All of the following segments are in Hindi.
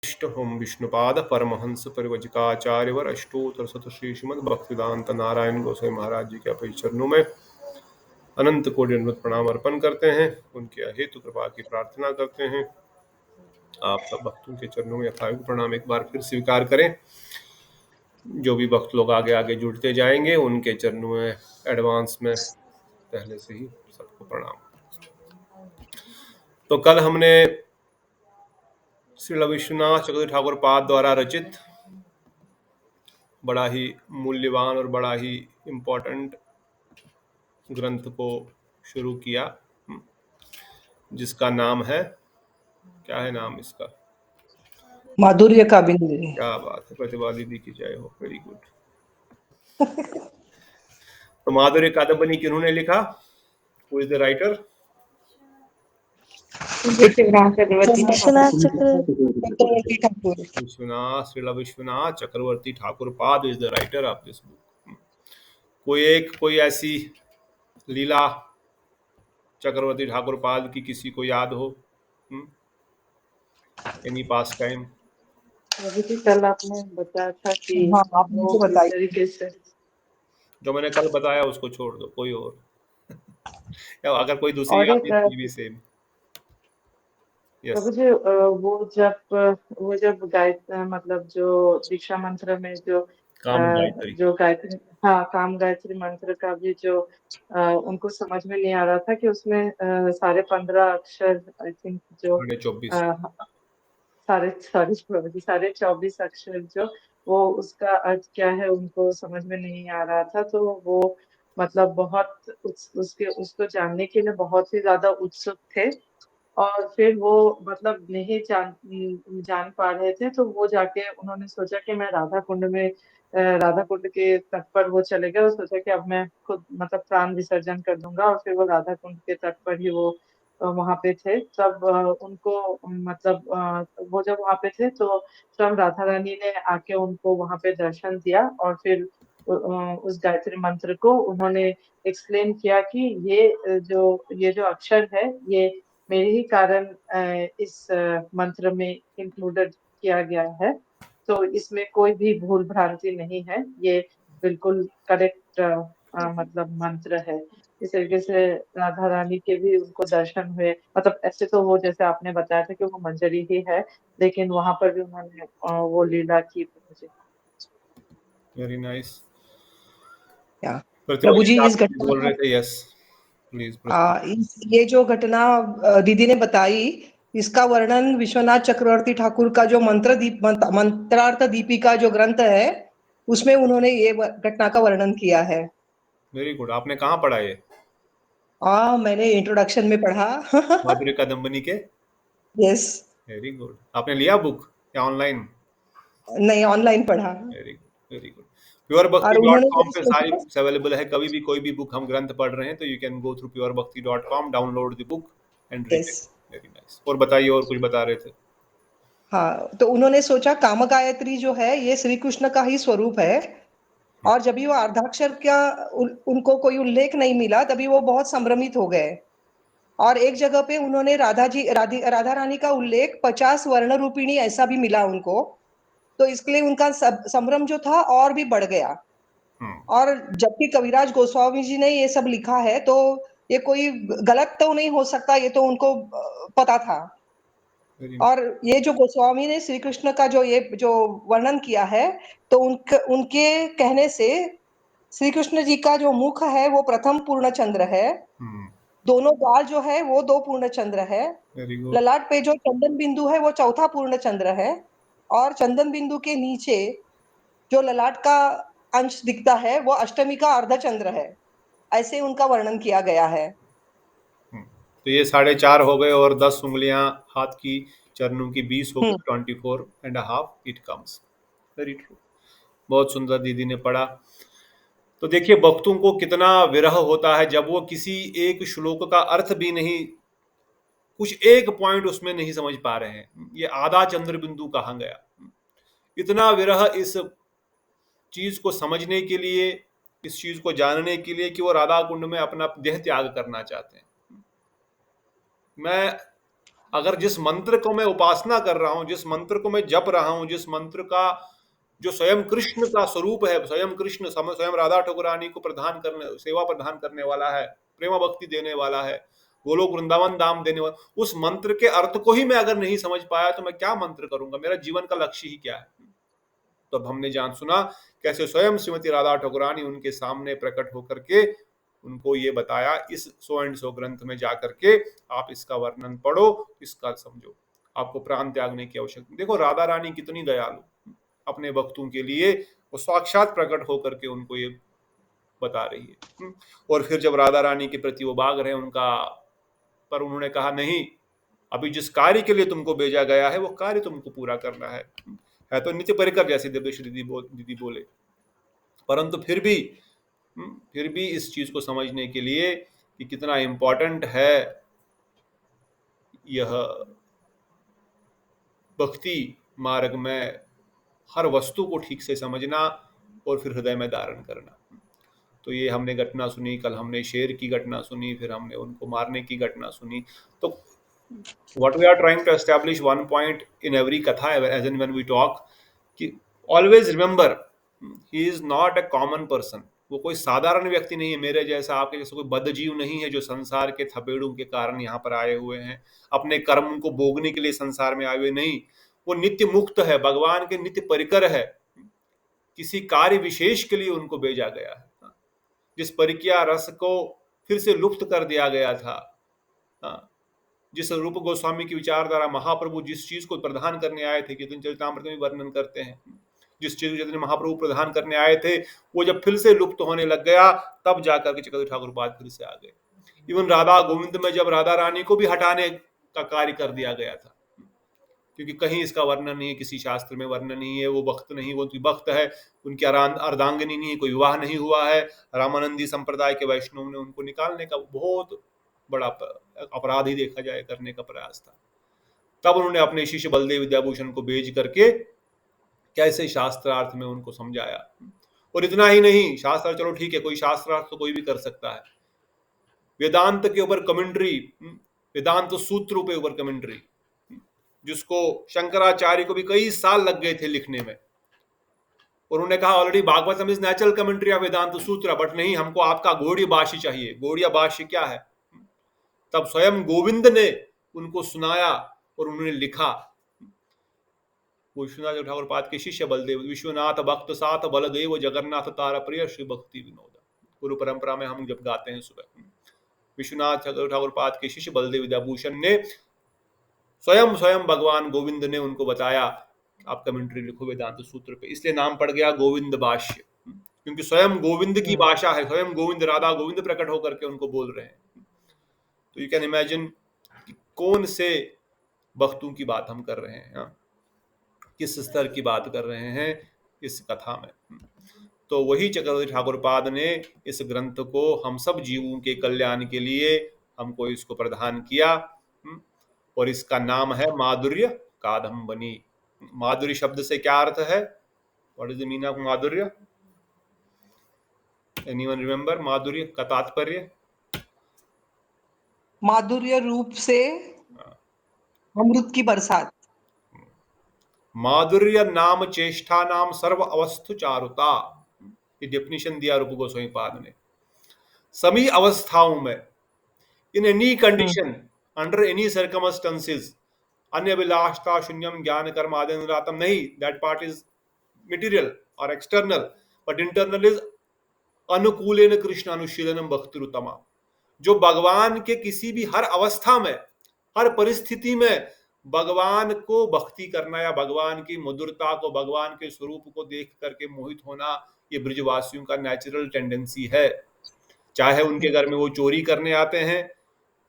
ओम विष्णुपाद परमहंस परिवजिकाचार्यवर अष्टोत्तर शत श्री श्रीमद भक्तिवेदांत नारायण गोसाई महाराज जी के अपने चरणों में अनंत कोटि अनंत प्रणाम अर्पण करते हैं। उनके अहेतु कृपा की प्रार्थना करते हैं। आप सब भक्तों के चरणों में यथायोग्य प्रणाम एक बार फिर स्वीकार करें। जो भी भक्त लोग आगे आगे जुड़ते जाएंगे उनके चरणों में एडवांस में पहले से ही सबको प्रणाम। तो कल हमने श्री विश्वनाथ चक्रवर्ती ठाकुर पाद द्वारा रचित बड़ा ही मूल्यवान और बड़ा ही इम्पोर्टेंट ग्रंथ को शुरू किया, जिसका नाम है, क्या है नाम इसका? माधुर्य का बिंदु। क्या बात है, प्रतिभा दीदी की जय हो, वेरी गुड। तो माधुर्य कादम्बनी किन्होंने लिखा? Who is the writer? Vishwanath Chakravarti Thakur. Vishwanath Chakravarti Thakur Pad is the writer of this book. कोई ऐसी लीला चक्रवर्ती ठाकुर पाद की किसी को याद हो? एनी पास टाइम? कल आपने बताया था कि हाँ, आपने वो तो किस बताई। तरीके से जो मैंने कल बताया उसको छोड़ दो, कोई और या अगर कोई दूसरी और याद एक भी सेम। यस, प्रभु जी, वो जब मतलब जो दीक्षा मंत्र में काम गायत्री। जो गायत्री, हाँ, काम गायत्री मंत्र का भी जो उनको समझ में नहीं आ रहा था कि उसमें सारे 15 अक्षर, आई थिंक, जो 24 सारे 24 अक्षर जो वो उसका अर्थ क्या है उनको समझ में नहीं आ रहा था। तो वो मतलब बहुत उसको जानने के लिए बहुत ही ज्यादा उत्सुक थे। और फिर वो मतलब नहीं जान पा रहे थे, तो वो जाके उन्होंने सोचा कि मैं राधा कुंड के तट पर वो चले गए और सोचा कि अब मैं खुद मतलब प्राण विसर्जन कर दूंगा। और फिर वो राधा कुंड के तट पर ही वो वहां पे थे। तब उनको मतलब वो जब वहां पे थे तो स्वयं राधा रानी ने आके उनको वहां पे दर्शन दिया। और फिर उस गायत्री मंत्र को उन्होंने एक्सप्लेन किया कि ये जो अक्षर है, ये मेरे ही कारण इस मंत्र में इंक्लूडेड किया गया है। तो इसमें कोई भी भूल भ्रांति नहीं है, ये बिल्कुल करेक्ट मतलब मंत्र है। इस तरीके से राधा रानी के भी उनको दर्शन हुए। मतलब ऐसे तो वो जैसे आपने बताया था कि वो मंजरी ही है, लेकिन वहां पर भी उन्होंने वो लीला की मुझे। Very nice. प्रभु जी, इस घटना बोल रहे थे? Yes please. ये जो घटना दीदी ने बताई, इसका वर्णन विश्वनाथ चक्रवर्ती ठाकुर का जो मंत्रार्थ दीपिका जो ग्रंथ है उसमें उन्होंने ये घटना का वर्णन किया है। Very good. आपने कहाँ पढ़ा ये? मैंने इंट्रोडक्शन में पढ़ा। माधुर्य कादम्बनी के? यस। Very good. आपने लिया बुक या ऑनलाइन? नहीं, ऑनलाइन पढ़ा। Very good, very good. Pure भक्ति और डॉट उन्होंने कॉम ये पे सारी सोचा। बुक्स अवेलेबल है। कभी भी कोई भी बुक हम ग्रंथ पढ़ रहे हैं तो you can go through purebhakti.com, download the book and read yes. It. Very nice. और बताइए, और कुछ बता रहे थे? हाँ, तो उन्होंने सोचा काम गायत्री जो है ये श्री कृष्ण का ही स्वरूप है। और जब भी वो अर्धाक्षर का उनको कोई उल्लेख नहीं मिला तभी वो बहुत संभ्रमित हो गए। और एक जगह पे उन्होंने राधा रानी का उल्लेख 50 वर्ण रूपिणी ऐसा भी मिला उनको। तो इसके लिए उनका संभ्रम जो था और भी बढ़ गया। और जबकि कविराज गोस्वामी जी ने ये सब लिखा है तो ये कोई गलत तो नहीं हो सकता, ये तो उनको पता था। और ये जो गोस्वामी ने श्री कृष्ण का जो वर्णन किया है, तो उनके कहने से श्री कृष्ण जी का जो मुख है वो प्रथम पूर्ण चंद्र है। दोनों गाल जो है वो 2 पूर्ण चंद्र है। ललाट पे जो चंदन बिंदु है वो चौथा पूर्ण चंद्र है। और चंदन बिंदु के नीचे जो ललाट का अंश दिखता है वो अष्टमी का अर्ध चंद्र है। ऐसे उनका वर्णन किया गया है। तो ये 4.5 हो गए और 10 उंगलियां हाथ की चरणों की 20 हो गई, 24.5 इट कम्स। Very true. बहुत सुंदर दीदी ने पढ़ा। तो देखिए भक्तों को कितना विरह होता है जब वो किसी एक श्लोक का अर्थ भी नहीं, कुछ एक पॉइंट उसमें नहीं समझ पा रहे हैं। ये आधा चंद्र बिंदु कहाँ गया? इतना विरह इस चीज को समझने के लिए, इस चीज को जानने के लिए कि वो राधा कुंड में अपना देह त्याग करना चाहते हैं। मैं अगर जिस मंत्र को मैं उपासना कर रहा हूं, जिस मंत्र को मैं जप रहा हूं, जिस मंत्र का जो स्वयं कृष्ण का स्वरूप है, स्वयं कृष्ण स्वयं राधा ठाकुरानी को प्रदान करने, सेवा प्रदान करने वाला है, प्रेमा भक्ति देने वाला है, गोलोक वृंदावन धाम देने वाला, उस मंत्र के अर्थ को ही मैं अगर नहीं समझ पाया तो मैं क्या मंत्र करूंगा? मेरा जीवन का लक्ष्य ही क्या है? तो अब हमने जान सुना कैसे स्वयं श्रीमती राधा ठाकुरानी उनके सामने प्रकट होकर के उनको ये बताया, इस सो एंड सो ग्रंथ में जाकर के आप इसका वर्णन पढ़ो, इसका समझो, आपको प्राण त्यागने की आवश्यकता। देखो राधा रानी कितनी दयालु, अपने भक्तों के लिए वो साक्षात प्रकट होकर के उनको ये बता रही है। और फिर जब राधा रानी के प्रति वो भाग रहे उनका, पर उन्होंने कहा नहीं, अभी जिस कार्य के लिए तुमको भेजा गया है वो कार्य तुमको पूरा करना है तो नित्य परिकर, जैसे देवेश दीदी बोले। परंतु फिर भी इस चीज को समझने के लिए कि कितना इंपॉर्टेंट है यह भक्ति मार्ग में हर वस्तु को ठीक से समझना और फिर हृदय में धारण करना। तो ये हमने घटना सुनी, कल हमने शेर की घटना सुनी, फिर हमने उनको मारने की घटना सुनी। तो what we are trying to establish one point in every katha as and when we talk कि always remember he is not a common person, वो कोई साधारण व्यक्ति नहीं है, मेरे जैसा आपके जैसा कोई बद्धजीव नहीं है जो संसार के थपेड़ों के कारण यहाँ पर आए हुए हैं, अपने कर्म को भोगने के लिए संसार में आए हुए नहीं। वो नित्य मुक्त है, भगवान के नित्य परिकर है, किसी कार्य विशेष के लिए उनको भेजा गया है। जिस परिक्रिया रस को फिर से लुप्त कर दिया गया था, जिस रूप गोस्वामी की विचारधारा महाप्रभु जिस चीज को प्रदान करने आए थे, कीर्तन चरितामृत में वर्णन करते हैं, जिस चीज को चैतन्य महाप्रभु प्रदान करने आए थे वो जब फिर से लुप्त होने लग गया, तब जाकर के चक्रवर्ती ठाकुर पाद फिर से आ गए। इवन राधा गोविंद में जब राधा रानी को भी हटाने का कार्य कर दिया गया था, क्योंकि कहीं इसका वर्णन नहीं है, किसी शास्त्र में वर्णन नहीं है, वो भक्त नहीं, वो भक्त है, उनकी अर्धांगिनी नहीं है, कोई विवाह नहीं हुआ है। रामानंदी संप्रदाय के वैष्णव ने उनको निकालने का बहुत बड़ा अपराध ही देखा जाए करने का प्रयास था। तब उन्होंने अपने शिष्य बलदेव विद्याभूषण को भेज करके कैसे शास्त्रार्थ में उनको समझाया। और इतना ही नहीं, शास्त्र चलो ठीक है, कोई शास्त्रार्थ तो कोई भी कर सकता है, वेदांत के ऊपर कमेंट्री, वेदांत सूत्र के ऊपर कमेंट्री, जिसको शंकराचार्य को भी कई साल लग गए थे लिखने में, और उन्होंने कहा already Bhagavatam is natural commentary of Vedanta Sutra, but नहीं, हमको आपका गौड़ीय भाष्य चाहिए। गौड़ीय भाष्य क्या है? तब स्वयं गोविंद ने उनको सुनाया और उन्होंने लिखा। विश्वनाथ ठाकुर पाद के शिष्य बलदेव, विश्वनाथ भक्त साथ बलदेव जगन्नाथ तारा प्रिय श्री भक्ति विनोद, गुरु परंपरा में हम जब गाते हैं सुबह, विश्वनाथ ठाकुर पाद के शिष्य बलदेव विद्याभूषण ने स्वयं भगवान गोविंद ने उनको बताया आप कमेंट्री लिखो वेदांत सूत्र पे, इसलिए नाम पड़ गया गोविंद भाष्य, क्योंकि स्वयं गोविंद की भाषा है, स्वयं गोविंद, राधा गोविंद प्रकट होकर के उनको बोल रहे हैं। तो यू कैन इमेजिन कौन से भक्तों की बात हम कर रहे हैं, किस स्तर की बात कर रहे हैं इस कथा में। तो वही चक्रवर्ती ठाकुर पाद ने इस ग्रंथ को हम सब जीवों के कल्याण के लिए हमको इसको प्रदान किया, और इसका नाम है माधुर्य कादम्बनी। माधुर्य शब्द से क्या अर्थ है? What is the meaning of माधुर्य? एनीवन रिमेंबर माधुर्य का तात्पर्य? माधुर्य रूप से अमृत की बरसात। माधुर्य नाम चेष्टा नाम सर्व अवस्थु चारुता, ये डेफिनेशन दिया रूप गोस्वामी पाद ने। सभी अवस्थाओं में, in any condition, under any circumstances, अन्य अभिलाषता शून्यम ज्ञान कर्म आदि निरातम नहीं, दैट पार्ट इज मटेरियल और एक्सटर्नल, बट इंटरनल इज अनुकूलेन कृष्ण अनुशीलनम भक्तिरुत्तमा। जो भगवान के किसी भी हर अवस्था में, हर परिस्थिति में भगवान को भक्ति करना या भगवान की मधुरता को, भगवान के स्वरूप को देख करके मोहित होना, ये ब्रजवासियों का नेचुरल टेंडेंसी है। चाहे उनके घर में वो चोरी करने आते हैं,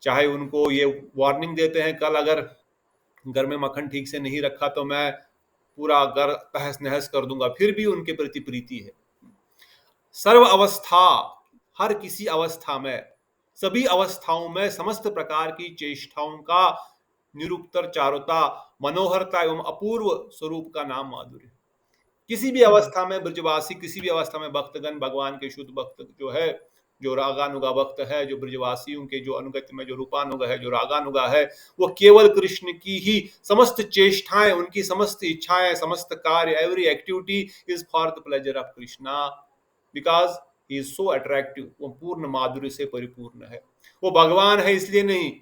चाहे उनको ये वार्निंग देते हैं कल अगर घर में मक्खन ठीक से नहीं रखा तो मैं पूरा घर तहस नहस कर दूंगा, फिर भी उनके प्रति प्रीति है। सर्व अवस्था, हर किसी अवस्था में, सभी अवस्थाओं में समस्त प्रकार की चेष्टाओं का निरुक्तर चारुता, मनोहरता एवं अपूर्व स्वरूप का नाम माधुर्य। किसी भी अवस्था में ब्रजवासी, किसी भी अवस्था में भक्तगण, भगवान के शुद्ध भक्त जो है जो रागानुगा भक्त है, जो ब्रजवासियों के जो अनुगत्य में जो रूपानुगा है, जो रागानुगा है, वो केवल कृष्ण की ही समस्त चेष्टाएं, उनकी समस्त इच्छाएं, समस्त कार्य, every activity is for the pleasure of Krishna, because he is so attractive. वो पूर्ण माधुर्य से परिपूर्ण है। वो भगवान है इसलिए नहीं,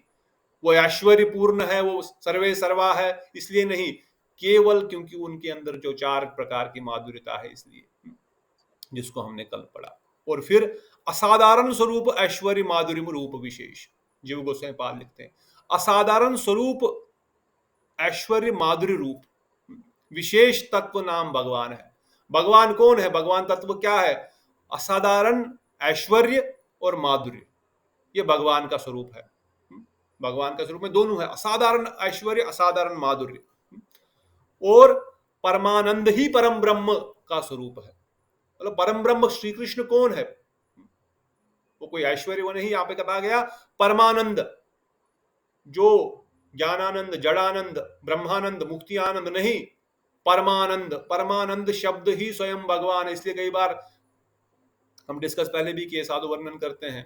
वो ऐश्वर्यपूर्ण है, वो सर्वे सर्वा है इसलिए नहीं, केवल क्योंकि उनके अंदर जो 4 प्रकार की माधुर्यता है इसलिए, जिसको हमने कल पढ़ा। और फिर असाधारण स्वरूप ऐश्वर्य माधुर्य रूप विशेष, जीव गोस्वामी पाद लिखते हैं, असाधारण स्वरूप ऐश्वर्य माधुर्य रूप विशेष तत्व नाम भगवान है। भगवान कौन है? भगवान तत्व क्या है? असाधारण ऐश्वर्य और माधुर्य, ये भगवान का स्वरूप है। भगवान का स्वरूप में दोनों है, असाधारण ऐश्वर्य, असाधारण माधुर्य, और परमानंद ही परम ब्रह्म का स्वरूप है। मतलब परम ब्रह्म श्री कृष्ण कौन है? वो कोई ऐश्वर्य वो नहीं, यहां पे कहा गया परमानंद, जो ज्ञानानंद, जड़ानंद, ब्रह्मानंद, मुक्ति आनंद नहीं, परमानंद। परमानंद शब्द ही स्वयं भगवान है। इसलिए कई बार हम डिस्कस पहले भी किए, साधु वर्णन करते हैं,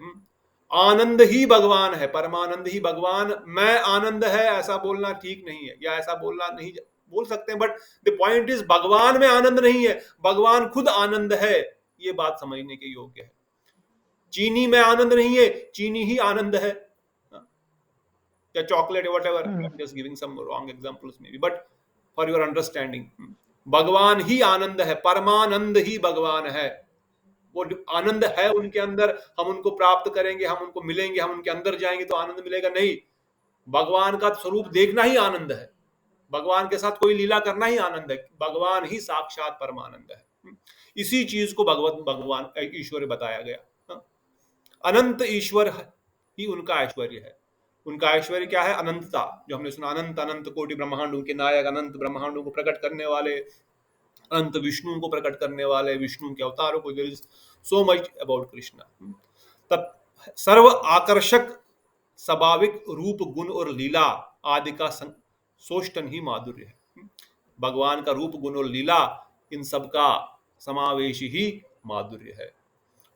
आनंद ही भगवान है, परमानंद ही भगवान। मैं आनंद है ऐसा बोलना ठीक नहीं है, या ऐसा बोलना नहीं बोल सकते हैं, बट द पॉइंट इज भगवान में आनंद नहीं है, भगवान खुद आनंद है। ये बात समझने के योग्य है। चीनी में आनंद नहीं है, चीनी ही आनंद है, या chocolate, whatever, I am just giving some wrong examples maybe, but for your understanding, भगवान ही आनंद है, परमानंद ही भगवान है। वो आनंद है उनके अंदर, हम उनको प्राप्त करेंगे, हम उनको मिलेंगे, हम उनके अंदर जाएंगे तो आनंद मिलेगा नहीं। भगवान का स्वरूप देखना ही आनंद है, भगवान के साथ कोई लीला करना ही आनंद है। भगवान ही साक्षात परमानंद है। इसी चीज को भगवान ईश्वर बताया गया। अनंत ईश्वर ही उनका ऐश्वर्य है। उनका ऐश्वर्य क्या है? अनंतता, जो हमने सुना, अनंत अनंत कोटि ब्रह्मांडों के नायक, अनंत ब्रह्मांडों को प्रकट करने वाले, अनंत विष्णु को प्रकट करने वाले, विष्णु के अवतारों को। There is so much about Krishna. तब सर्व आकर्षक स्वाभाविक रूप, गुण और लीला आदि का सोष्टन ही माधुर्य है। भगवान का रूप, गुण और लीला, इन सब का समावेश ही माधुर्य है।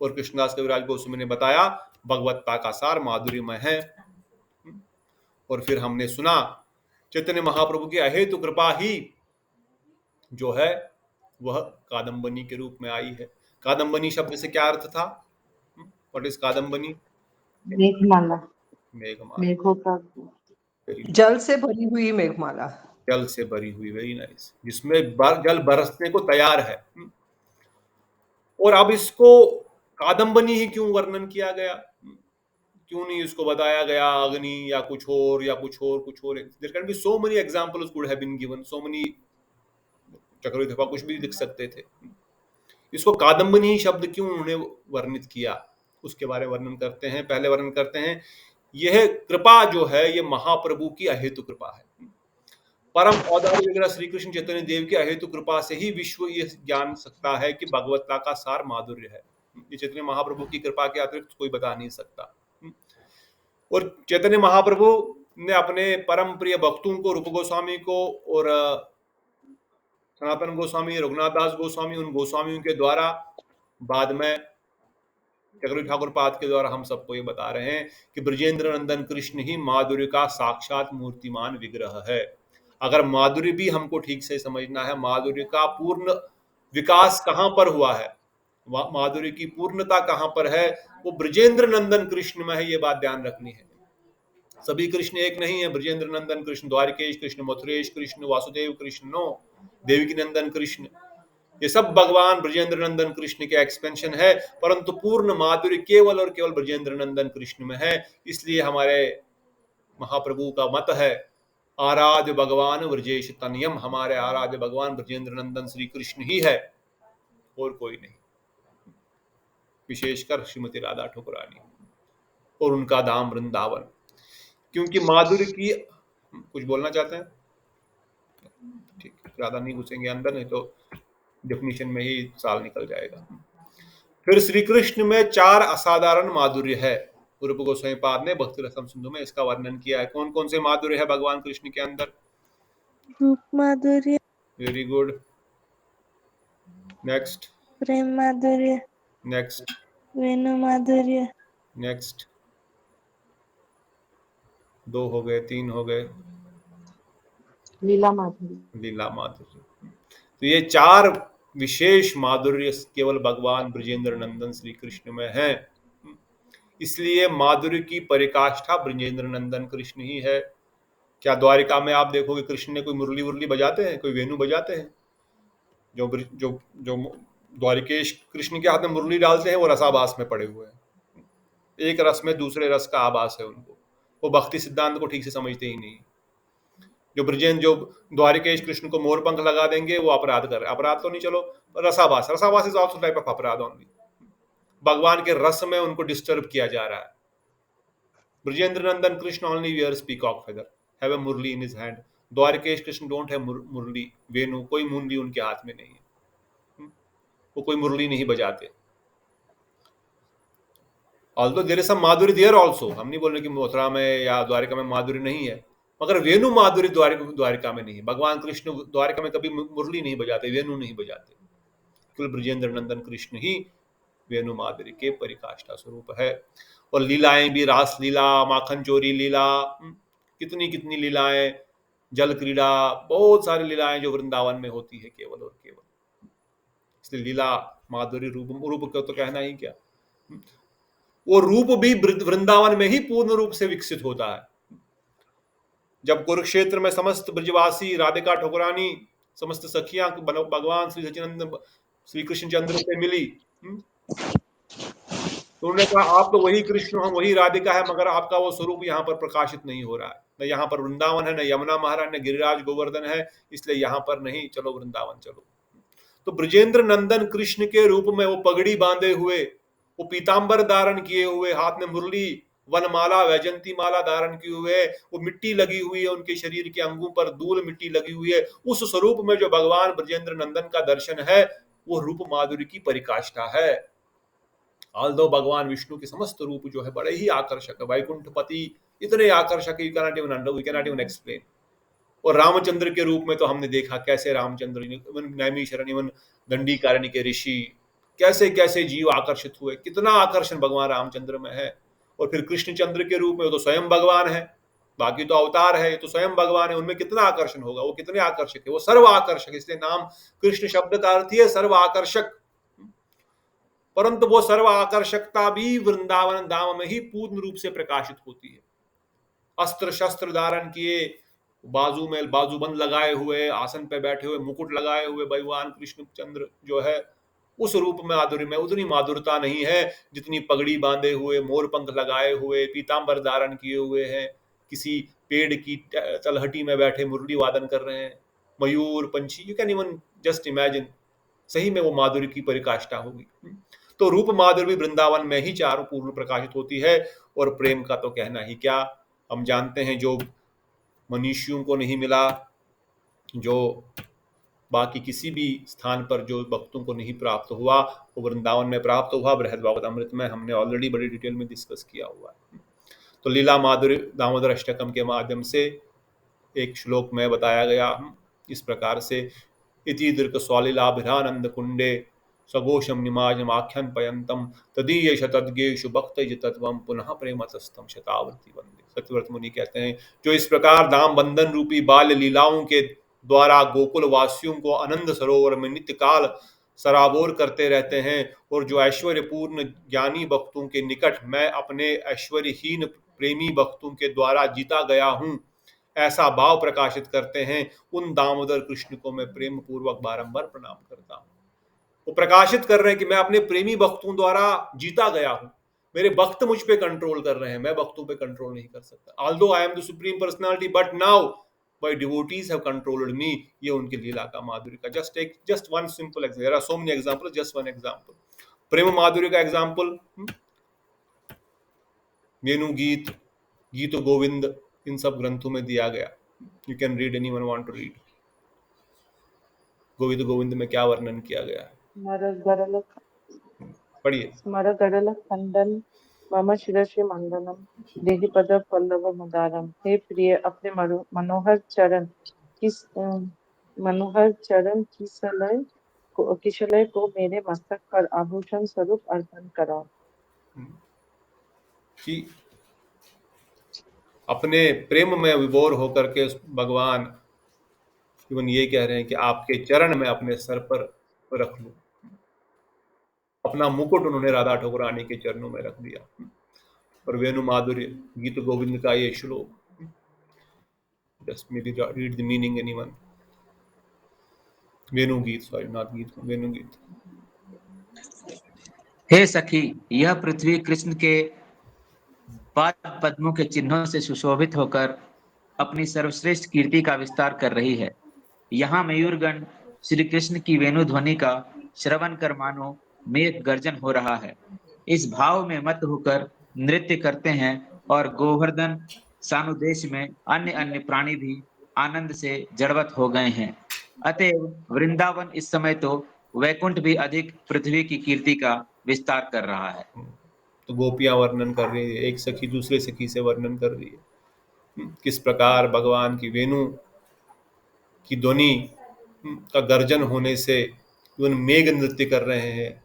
और कृष्णदास कविराज गोस्वामी ने बताया भगवत्ता का सार माधुर्यमय है। और फिर हमने सुना चैतन्य महाप्रभु की अहेतु कृपा ही जो है वह कादम्बनी के रूप में आई है। कादम्बनी शब्द से क्या अर्थ था? What is Kadambini? मेघमाला, मेघमाला, मेघों का, जल से भरी हुई मेघमाला। जल से भरी हुई, वेरी नाइस, जिसमें जल बरसने को तैयार है। और अब इसको कादम्बनी ही क्यों वर्णन किया गया? क्यों नहीं इसको बताया गया अग्नि या कुछ और, या कुछ और, कुछ और? There can be so many examples could have been given, so many, Chakravarti थपा कुछ भी लिख सकते थे। इसको कादम्बनी शब्द क्यों उन्होंने वर्णित किया, उसके बारे में वर्णन करते हैं। पहले वर्णन करते हैं, यह कृपा जो है ये महाप्रभु की अहेतु कृपा है। परम औदार्य वगैरह श्री कृष्ण चैतन्य देव की अहेतु कृपा से ही विश्व ये जान सकता है कि भगवत्ता का सार माधुर्य है। ये चैतन्य महाप्रभु की कृपा के अतिरिक्त कोई बता नहीं सकता। और चैतन्य महाप्रभु ने अपने परम प्रिय भक्तों को, रूप गोस्वामी को और सनातन गोस्वामी, रघुनाथ दास गोस्वामी, उन गोस्वामियों के द्वारा, बाद में चक्रवर्ती ठाकुर पाद के द्वारा हम सबको ये बता रहे हैं कि ब्रजेंद्र नंदन कृष्ण ही माधुर्य का साक्षात मूर्तिमान विग्रह है। अगर माधुर्य भी हमको ठीक से समझना है, माधुर्य का पूर्ण विकास कहाँ पर हुआ है, माधुर्य की पूर्णता कहाँ पर है, वो ब्रजेंद्र नंदन कृष्ण में है। ये बात ध्यान रखनी है। सभी कृष्ण एक नहीं है। ब्रजेंद्र नंदन कृष्ण, द्वारिकेश कृष्ण, मथुरेश कृष्ण, वासुदेव कृष्ण, नो, देवकी नंदन कृष्ण, ये सब भगवान ब्रजेंद्र नंदन कृष्ण के एक्सपेंशन है। परंतु पूर्ण माधुर्य केवल और केवल ब्रजेंद्र नंदन कृष्ण में है। इसलिए हमारे महाप्रभु का मत है, आराध्य भगवान ब्रजेश तनयम, हमारे आराध्य भगवान ब्रजेंद्र नंदन श्री कृष्ण ही है, और कोई नहीं। विशेषकर श्रीमती राधा ठकुरानी और उनका धाम वृंदावन। क्योंकि माधुर्य की, कुछ बोलना चाहते हैं? ठीक, ज्यादा नहीं घुसेंगे अंदर, नहीं तो डेफिनेशन में ही साल निकल जाएगा। फिर श्री कृष्ण में 4 असाधारण माधुर्य है। रूप गोस्वामी पाद ने भक्ति रसम सिंधु में इसका वर्णन किया है। कौन कौन से माधुर्य है भगवान कृष्ण के अंदर? रूप माधुर्य, वेरी गुड, नेक्स्ट, प्रेम माधुर्य, नेक्स्ट, वेणु माधुर्य, नेक्स्ट 2 हो गए, 3 हो गए, लीला माधुरी। लीला माधुर्य। तो ये 4 विशेष माधुर्य केवल भगवान ब्रजेंद्र नंदन श्री कृष्ण में है। इसलिए माधुर्य की परिकाष्ठा ब्रजेंद्र नंदन कृष्ण ही है। क्या द्वारिका में आप देखोगे कृष्ण ने कोई मुरली वुरली बजाते हैं, कोई वेणु बजाते हैं? जो जो जो द्वारिकेश कृष्ण के हाथ में मुरली डालते हैं वो रसाभास में पड़े हुए हैं। एक रस में दूसरे रस का आभास है उनको, वो भक्ति सिद्धांत को ठीक से समझते ही नहीं। जो द्वारिकेश कृष्ण को मोरपंख लगा देंगे वो अपराध कर रहे, अपराध तो नहीं, चलो रसाभास, रसाभास इज आल्सो टाइप ऑफ अपराध ओनली। भगवान के रस में उनको डिस्टर्ब किया जा रहा है। Brajendra Nandan Krishna only wears peacock feather, have a murli in his hand. Dwarikesh Krishna don't have murli, venu, कोई मुरली उनके हाथ में नहीं है, वो कोई मुरली नहीं बजाते। ऑल्दो देयर इज सम माधुरी देयर ऑल्सो, हम नहीं बोल रहे कि मथुरा में या द्वारिका में माधुरी नहीं है, मगर वेणु माधुरी द्वारिका में नहीं है। भगवान कृष्ण द्वारिका में कभी मुरली नहीं बजाते, वेणु नहीं बजाते। केवल ब्रजेंद्र नंदन कृष्ण ही वेणु माधुरी के परिकाष्ठा स्वरूप है। और लीलाएं भी, रास लीला, माखन चोरी लीला, कितनी कितनी लीलाएं, जल क्रीड़ा, बहुत सारी लीलाएं जो वृंदावन में होती है केवल और केवल। इसलिए लीला माधुरी रूप का तो कहना ही क्या, वो रूप भी वृंदावन में ही पूर्ण रूप से विकसित होता है। जब कुरुक्षेत्र में समस्त ब्रजवासी, राधिका ठकुरानी, समस्त सखियां भगवान श्री सचिनंद श्री कृष्ण चंद्र से मिली, तो उन्होंने कहा आप तो वही कृष्ण, हम वही राधिका है, मगर आपका वो स्वरूप यहाँ पर प्रकाशित नहीं हो रहा है। न यहाँ पर वृंदावन है, न यमुना महाराज, न गिरिराज गोवर्धन है, इसलिए यहाँ पर नहीं, चलो वृंदावन चलो। तो ब्रजेंद्र नंदन कृष्ण के रूप में वो पगड़ी बांधे हुए, वो पीतांबर धारण किए हुए, हाथ में मुरली, वनमाला, वैजंती माला धारण किए हुए, वो मिट्टी लगी हुई है उनके शरीर के अंगों पर, धूल मिट्टी लगी हुई है, उस स्वरूप में जो भगवान ब्रजेंद्र नंदन का दर्शन है वो रूप माधुरी की परिकाष्ठा है। ऑल्दो भगवान विष्णु के समस्त रूप जो है बड़े ही आकर्षक है, वैकुंठपति इतने आकर्षक, यू कैनॉट इवन एक्सप्लेन। और रामचंद्र के रूप में तो हमने देखा कैसे रामचंद्र, इवन नैमिषारण्य, इवन दंडीकारण्य के ऋषि, कैसे कैसे जीव आकर्षित हुए, कितना आकर्षण भगवान रामचंद्र में है। और फिर कृष्णचंद्र के रूप में वो तो स्वयं भगवान है, बाकी तो अवतार है, ये तो स्वयं भगवान है, उनमें कितना आकर्षण होगा, वो कितने आकर्षक है, वो सर्व आकर्षक, इसलिए नाम कृष्ण शब्द का अर्थ है सर्व आकर्षक। परंतु वो सर्व आकर्षकता भी वृंदावन धाम में ही पूर्ण रूप से प्रकाशित होती है। अस्त्र शस्त्र धारण किए, बाजू में बाजूबंद लगाए हुए, आसन पे बैठे हुए, मुकुट लगाए हुए भगवान कृष्ण चंद्र जो है, उस रूप में माधुर्य में उतनी माधुरता नहीं है जितनी पगड़ी बांधे हुए, मोर पंख लगाए हुए, पीतांबर धारण किए हुए हैं, किसी पेड़ की तलहटी में बैठे मुरली वादन कर रहे हैं, मयूर पंछी, you can even just imagine, सही में वो माधुर्य की परिकाष्ठा होगी। तो रूप माधुर्य वृंदावन में ही चारों पूर्ण प्रकाशित होती है। और प्रेम का तो कहना ही क्या, हम जानते हैं जो मनुष्यों को नहीं मिला, जो बाकी किसी भी स्थान पर जो भक्तों को नहीं प्राप्त हुआ, वो वृंदावन में प्राप्त हुआ। बृहद भागवत अमृत में हमने ऑलरेडी बड़ी डिटेल में डिस्कस किया हुआ है। तो लीला माधुर्य दामोदर अष्टकम के माध्यम से एक श्लोक में बताया गया इस प्रकार से, इति दीर्घ स्वालिलाभिरानंद कुंडे सघोषम निमाजम आख्यान पयंतम तदीय शतद्गेशु भक्त तत्वम पुनः प्रेमतस्तम शतावृत्ति वंदे। सत्यव्रत मुनि कहते हैं, जो इस प्रकार दाम बंधन रूपी बाल्य लीलाओं के द्वारा गोकुल वासियों को आनंद सरोवर में नित्य काल सराबोर करते रहते हैं, और जो ऐश्वर्यपूर्ण ज्ञानी भक्तों के निकट मैं अपने ऐश्वर्यहीन प्रेमी भक्तों के द्वारा जीता गया हूँ, ऐसा भाव प्रकाशित करते हैं, उन दामोदर कृष्ण को मैं प्रेम पूर्वक बारंबार प्रणाम करता हूँ। वो प्रकाशित कर रहे हैं कि मैं अपने प्रेमी भक्तों द्वारा जीता गया हूं, मेरे भक्त मुझ पे कंट्रोल कर रहे हैं, मैं भक्तों पे कंट्रोल नहीं कर सकता। Although I am the supreme personality, but now my devotees have controlled me. ये उनकी लीला का माधुर्य का just one simple example, there are so many example, just one example. प्रेम माधुर्य का एग्जांपल वेणु गीत, गीत गोविंद, इन सब ग्रंथों में दिया गया। You can read, anyone want to read. Govind Govind में क्या वर्णन किया गया है, पढ़िए। स्मर गरल खंडन मम शिरसि मंडनम देहि पद पल्लव मुदारम। हे प्रिय, अपने मनोहर चरण किसलय को मेरे मस्तक पर आभूषण स्वरूप अर्पण करो। कि अपने प्रेम में विभोर होकर के भगवान इवन ये कह रहे हैं कि आपके चरण में अपने सर पर रख लूं। अपना मुकुट उन्होंने राधा ठाकुरानी के चरणों में रख दिया। और वेणु माधुर्य गीत गोविंद का ये श्लोक, just may be read the meaning anyone. Venu Geet, sorry not गीत, वेणु गीत। हे सखी, यह पृथ्वी कृष्ण के पाद पद्मों के चिन्हों से सुशोभित होकर अपनी सर्वश्रेष्ठ कीर्ति का विस्तार कर रही है। यहाँ मयूरगण श्री कृष्ण की वेणु ध्वनि का श्रवण कर मानो मेघ गर्जन हो रहा है। इस भाव में मत होकर नृत्य करते हैं और गोवर्धन सानुदेश में अन्य अन्य प्राणी भी आनंद से जड़वत हो गए हैं। अतएव वृंदावन इस समय तो वैकुंठ भी अधिक पृथ्वी की कीर्ति का विस्तार कर रहा है। तो गोपियां वर्णन कर रही है, एक सखी दूसरे सखी से वर्णन कर रही है किस प्रकार भगवान की वेणु की ध्वनि का गर्जन होने से इवन मेघ नृत्य कर रहे हैं,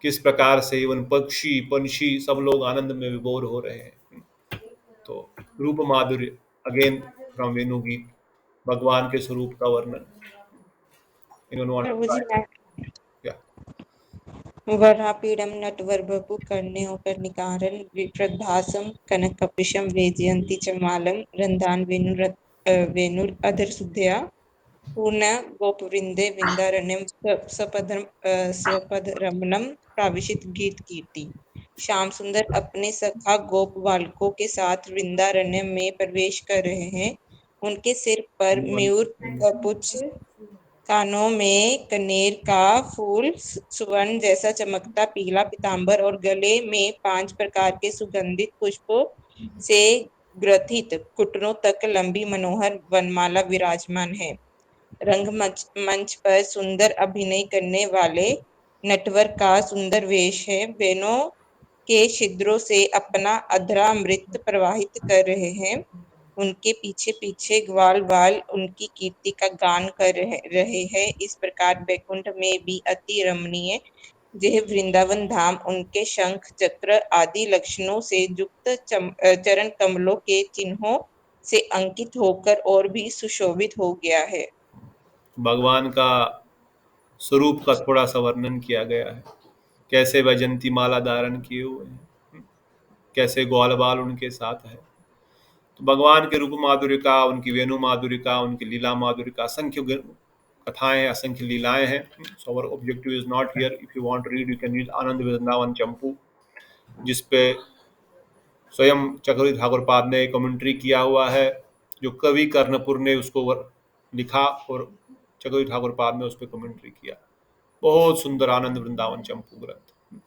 किस प्रकार से इवन पक्षी पंछी सब लोग आनंद में विभोर हो रहे हैं। तो रूप माधुर्य अगेन फ्रॉम वेणु गीत, भगवान के स्वरूप का वर्णन। प्रभु जी क्या वरापीडम नटवर्बपु कर्ण्योकर निकारन विप्रभासम कनकपिशम वेजयंती च मालम रंधान वेणुर अधर सुधया पूर्ण गोपवृंदे विंदारण्यम स्वपद रमणम प्राविशित गीत कीर्ति। श्याम सुंदर अपने सखा गोप बालकों के साथ वृंदारण्य में प्रवेश कर रहे हैं। उनके सिर पर मयूर का पुच्छ, कानों में कनेर का फूल, सुवर्ण जैसा चमकता पीला पीतांबर और गले में 5 प्रकार के सुगंधित पुष्पों से ग्रथित घुटनों तक लंबी मनोहर वनमाला विराजमान है। रंगमंच पर सुंदर अभिनय करने वाले नटवर का सुंदर वेश है। वेणों के छिद्रों से अपना अधरामृत प्रवाहित कर रहे हैं। उनके पीछे पीछे ग्वाल बाल उनकी कीर्ति का गान कर रहे हैं। इस प्रकार बैकुंठ में भी अति रमणीय यह वृंदावन धाम उनके शंख चक्र आदि लक्षणों से युक्त चरण कमलों के चिन्हों से अंकित होकर और भी सुशोभित हो गया है। भगवान का स्वरूप का थोड़ा सा वर्णन किया गया है, कैसे वैजंती माला धारण किए हुए हैं, कैसे ग्वाल बाल उनके साथ है। तो भगवान के रूप माधुर्य का, उनकी वेणु माधुर्य का, उनकी लीला माधुर्य का असंख्य कथाएं, असंख्य लीलाएं हैं। So our objective is not here, if you want to read you can read Anand Vrindavan Champu, जिसपे स्वयं चक्रवर्ती ठाकुर पाद ने कमेंट्री किया हुआ है, जो कवि कर्णपुर ने उसको लिखा और चक्रवर्ती ठाकुर पाद ने उस पर कमेंट्री किया। बहुत सुंदर आनंद वृंदावन चंपू ग्रंथ।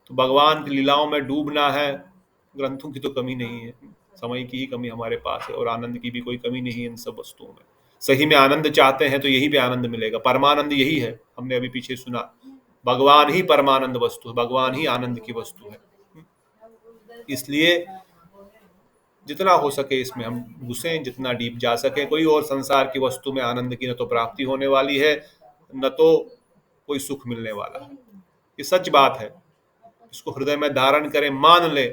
तो भगवान की लीलाओं में डूबना है। ग्रंथों की तो कमी नहीं है, समय की ही कमी हमारे पास है, और आनंद की भी कोई कमी नहीं है इन सब वस्तुओं में। सही में आनंद चाहते हैं तो यही पे आनंद मिलेगा। परमानंद यही है, हमने अभी पीछे सुना, भगवान ही परमानंद वस्तु है, भगवान ही आनंद की वस्तु है। इसलिए जितना हो सके इसमें हम घुसें, जितना डीप जा सके। कोई और संसार की वस्तु में आनंद की न तो प्राप्ति होने वाली है, न तो कोई सुख मिलने वाला है। ये सच बात है, इसको हृदय में धारण करें, मान ले,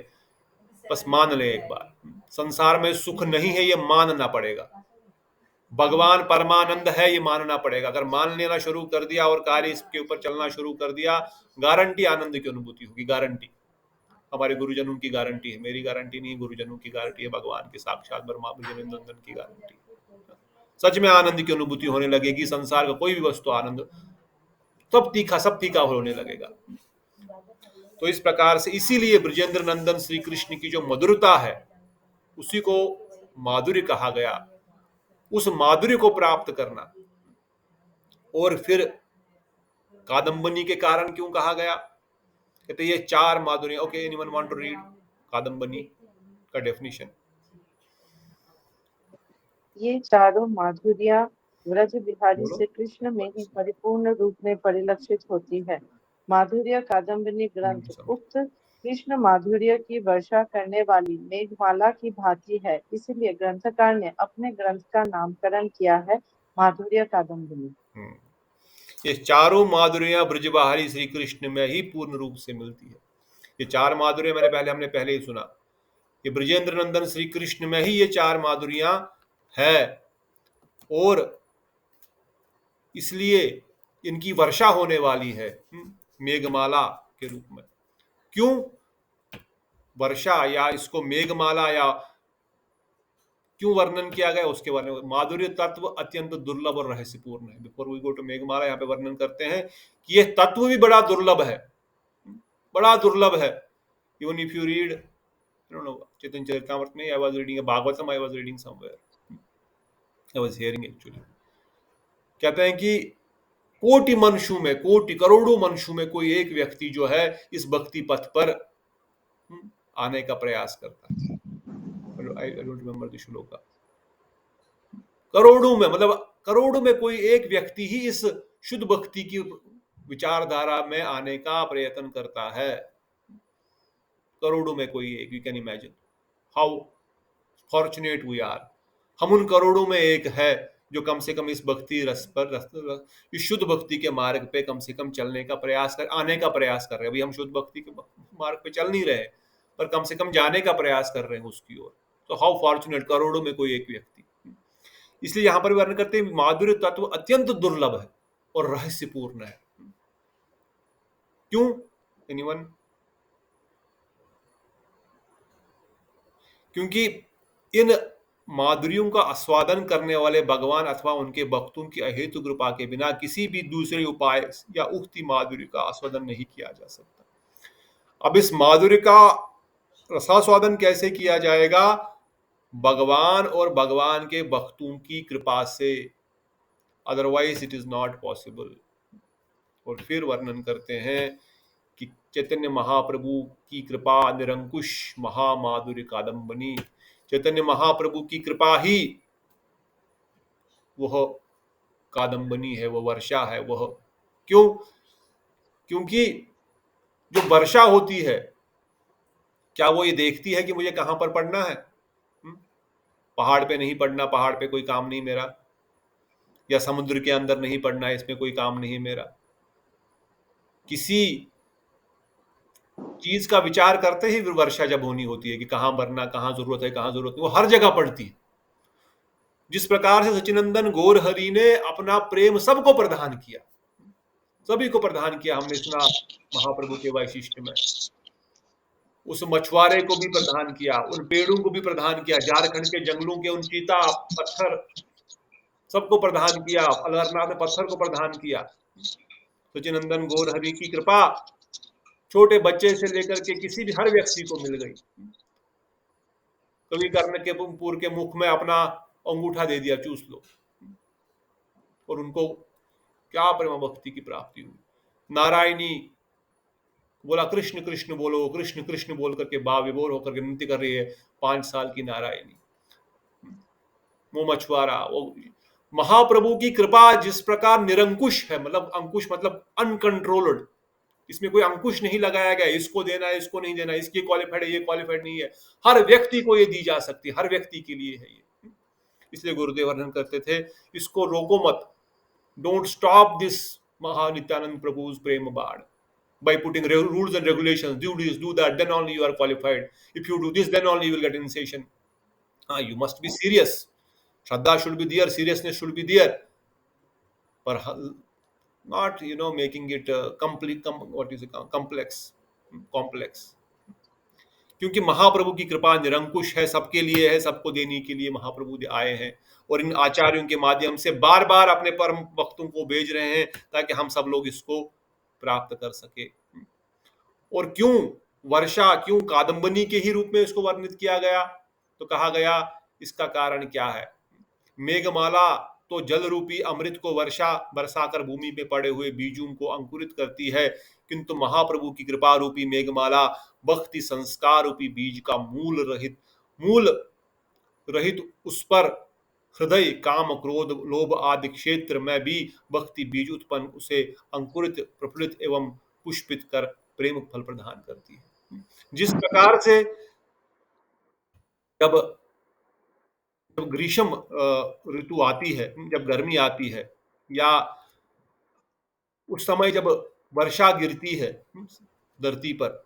बस मान ले एक बार। संसार में सुख नहीं है ये मानना पड़ेगा, भगवान परमानंद है ये मानना पड़ेगा। अगर मान लेना शुरू कर दिया और कार्य इसके ऊपर चलना शुरू कर दिया, गारंटी आनंद की अनुभूति होगी, गारंटी। हमारे गुरुजनों की गारंटी है, मेरी गारंटी नहीं, गुरुजनों की गारंटी है, भगवान के साक्षात ब्रह्मा नंदन की गारंटी। सच में आनंद की अनुभूति होने लगेगी। संसार का कोई भी वस्तु आनंद सब तीखा होने लगेगा। तो इस प्रकार से, इसीलिए ब्रजेंद्र नंदन श्री कृष्ण की जो मधुरता है उसी को माधुर्य कहा गया। उस माधुर्य को प्राप्त करना, और फिर कादम्बनी के कारण क्यों कहा गया, कहते ये 4 माधुर्य। Okay, anyone want to read कादम्बनी का डेफिनेशन? ये चारों माधुर्या व्रज बिहारी से कृष्ण में ही परिपूर्ण रूप में परिलक्षित होती है। माधुर्य कादम्बनी ग्रंथ उक्त कृष्ण माधुर्य की वर्षा करने वाली मेघमाला की भांति है, इसलिए ग्रंथकार ने अपने ग्रंथ का नामकरण किया है माधुर्य कादम्बनी। ये चारों माधुर्यां ब्रजबहारी श्री कृष्ण में ही पूर्ण रूप से मिलती है। ये 4 माधुर्य हमने पहले ही सुना, ये ब्रजेंद्र नंदन श्री कृष्ण में ही ये 4 माधुर्यां है, और इसलिए इनकी वर्षा होने वाली है मेघमाला के रूप में। क्यों वर्षा या इसको मेघमाला या क्यों वर्णन किया गया उसके बारे में, माधुर्य तत्व अत्यंत दुर्लभ और रहस्यपूर्ण है। बिफोर वी गो टू मेघमाला, यहाँ पे वर्णन करते हैं कि यह तत्व भी बड़ा दुर्लभ है, बड़ा दुर्लभ है। इवन इफ यू रीड चैतन्य चरितमृत में, I was reading a Bhagavatam, I was reading somewhere, I was hearing actually, कहते हैं कि कोटि मनुष्यों में, कोटि करोड़ों मनुष्यों में कोई एक व्यक्ति जो है इस भक्ति पथ पर आने का प्रयास करता है। आई डोंट रिमेंबर द श्लोक, करोड़ों में, मतलब करोड़ों में कोई एक व्यक्ति ही इस शुद्ध भक्ति की विचारधारा में आने का प्रयत्न करता है। करोड़ों में कोई एक, you can imagine how fortunate we are, हम उन करोड़ों में एक है जो कम से कम इस भक्ति रस पर, इस शुद्ध भक्ति के मार्ग पे कम से कम चलने का प्रयास कर, आने का प्रयास कर रहे हैं। अभी हम शुद्ध भक्ति के मार्ग पे चल नहीं रहे, पर कम से कम जाने का प्रयास कर रहे हैं उसकी ओर। तो हाउ फॉर्चुनेट, करोड़ों में कोई एक व्यक्ति। इसलिए यहां पर वर्णन करते हैं माधुर्य तत्व अत्यंत दुर्लभ है और रहस्यपूर्ण है। क्यों? एनीवन? क्योंकि इन माधुर्यों का आस्वादन करने वाले भगवान अथवा उनके भक्तों की अहेतु कृपा के बिना किसी भी दूसरे उपाय या उक्ति माधुर्य का आस्वादन नहीं किया जा सकता। अब इस माधुर्य का रसास्वादन कैसे किया जाएगा? भगवान और भगवान के भक्तों की कृपा से, otherwise it is not possible. और फिर वर्णन करते हैं कि चैतन्य महाप्रभु की कृपा निरंकुश महामाधुर्य कादम्बनी, चैतन्य महाप्रभु की कृपा ही वह कादम्बनी है, वह वर्षा है। वह क्यों? क्योंकि जो वर्षा होती है, क्या वो ये देखती है कि मुझे कहां पर पढ़ना है? पहाड़ पे नहीं पढ़ना, पहाड़ पे कोई काम नहीं मेरा, या समुद्र के अंदर नहीं पढ़ना, इसमें कोई काम नहीं मेरा। किसी चीज का विचार करते ही वर्षा जब होनी होती है कि कहां भरना, कहां जरूरत है, कहां जरूरत नहीं, वो हर जगह पड़ती है। जिस प्रकार से सचिनंदन गौरहरि ने अपना प्रेम सबको प्रदान किया, सभी को प्रदान किया, हमने सुना महाप्रभु के वैशिष्ट में। उस मछुआरे को भी प्रदान किया, उन पेड़ों को भी प्रदान किया, झारखंड के जंगलों के उन चीता पत्थर सबको प्रदान किया, अलरनाथ ने पत्थर को प्रदान किया। सचिनंदन गौरहरि की कृपा छोटे बच्चे से लेकर के किसी भी हर व्यक्ति को मिल गई। कवि कर्ण के पूर के मुख में अपना अंगूठा दे दिया, चूस लो, और उनको क्या प्रेम भक्ति की प्राप्ति हुई। नारायणी बोला कृष्ण कृष्ण बोलो, कृष्ण कृष्ण बोल करके बाविभोर होकर के विनती कर रही है 5 साल की नारायणी। वो मछुआरा, वो महाप्रभु की कृपा जिस प्रकार निरंकुश है, मतलब अंकुश मतलब अनकंट्रोल्ड, इसमें कोई अंकुश नहीं लगाया गया, इसको देना है, इसको नहीं देना, इसकी क्वालिफाइड है, ये क्वालिफाइड नहीं है, हर व्यक्ति को ये दी जा सकती है, हर व्यक्ति के लिए है ये। इसलिए गुरुदेव वर्णन करते थे, इसको रोको मत, डोंट स्टॉप दिस महानित्यानंद प्रभु's प्रेम बाण by putting rules and regulations, do this, do that, then only you are qualified, if you do this then only you will get initiation. You must be serious, shraddha should be there, seriousness should be there, but not making it complex. क्योंकि महाप्रभु की कृपा निरंकुश है, सबके लिए है, सबको देने के लिए महाप्रभु आए हैं, और इन आचार्यों के माध्यम से बार बार अपने परम भक्तों को भेज रहे हैं ताकि हम सब लोग इसको प्राप्त कर सके। और क्यों वर्षा, क्यों कादम्बनी के ही रूप में इसको वर्णित किया गया? तो कहा गया इसका कारण क्या है? मेघमाला तो जल रूपी अमृत को बरसाकर भूमि पे पड़े हुए बीजों को अंकुरित करती है, किंतु महाप्रभु की कृपा रूपी मेघमाला भक्ति संस्कार रूपी बीज का मूल रहित उस पर हृदय काम क्रोध लोभ आदि क्षेत्र में भी भक्ति बीज उत्पन्न, उसे अंकुरित प्रफुल्लित एवं पुष्पित कर प्रेम फल प्रदान करती है। जिस प्रकार से जब ग्रीष्म ऋतु आती है, जब गर्मी आती है, या उस समय जब वर्षा गिरती है धरती पर,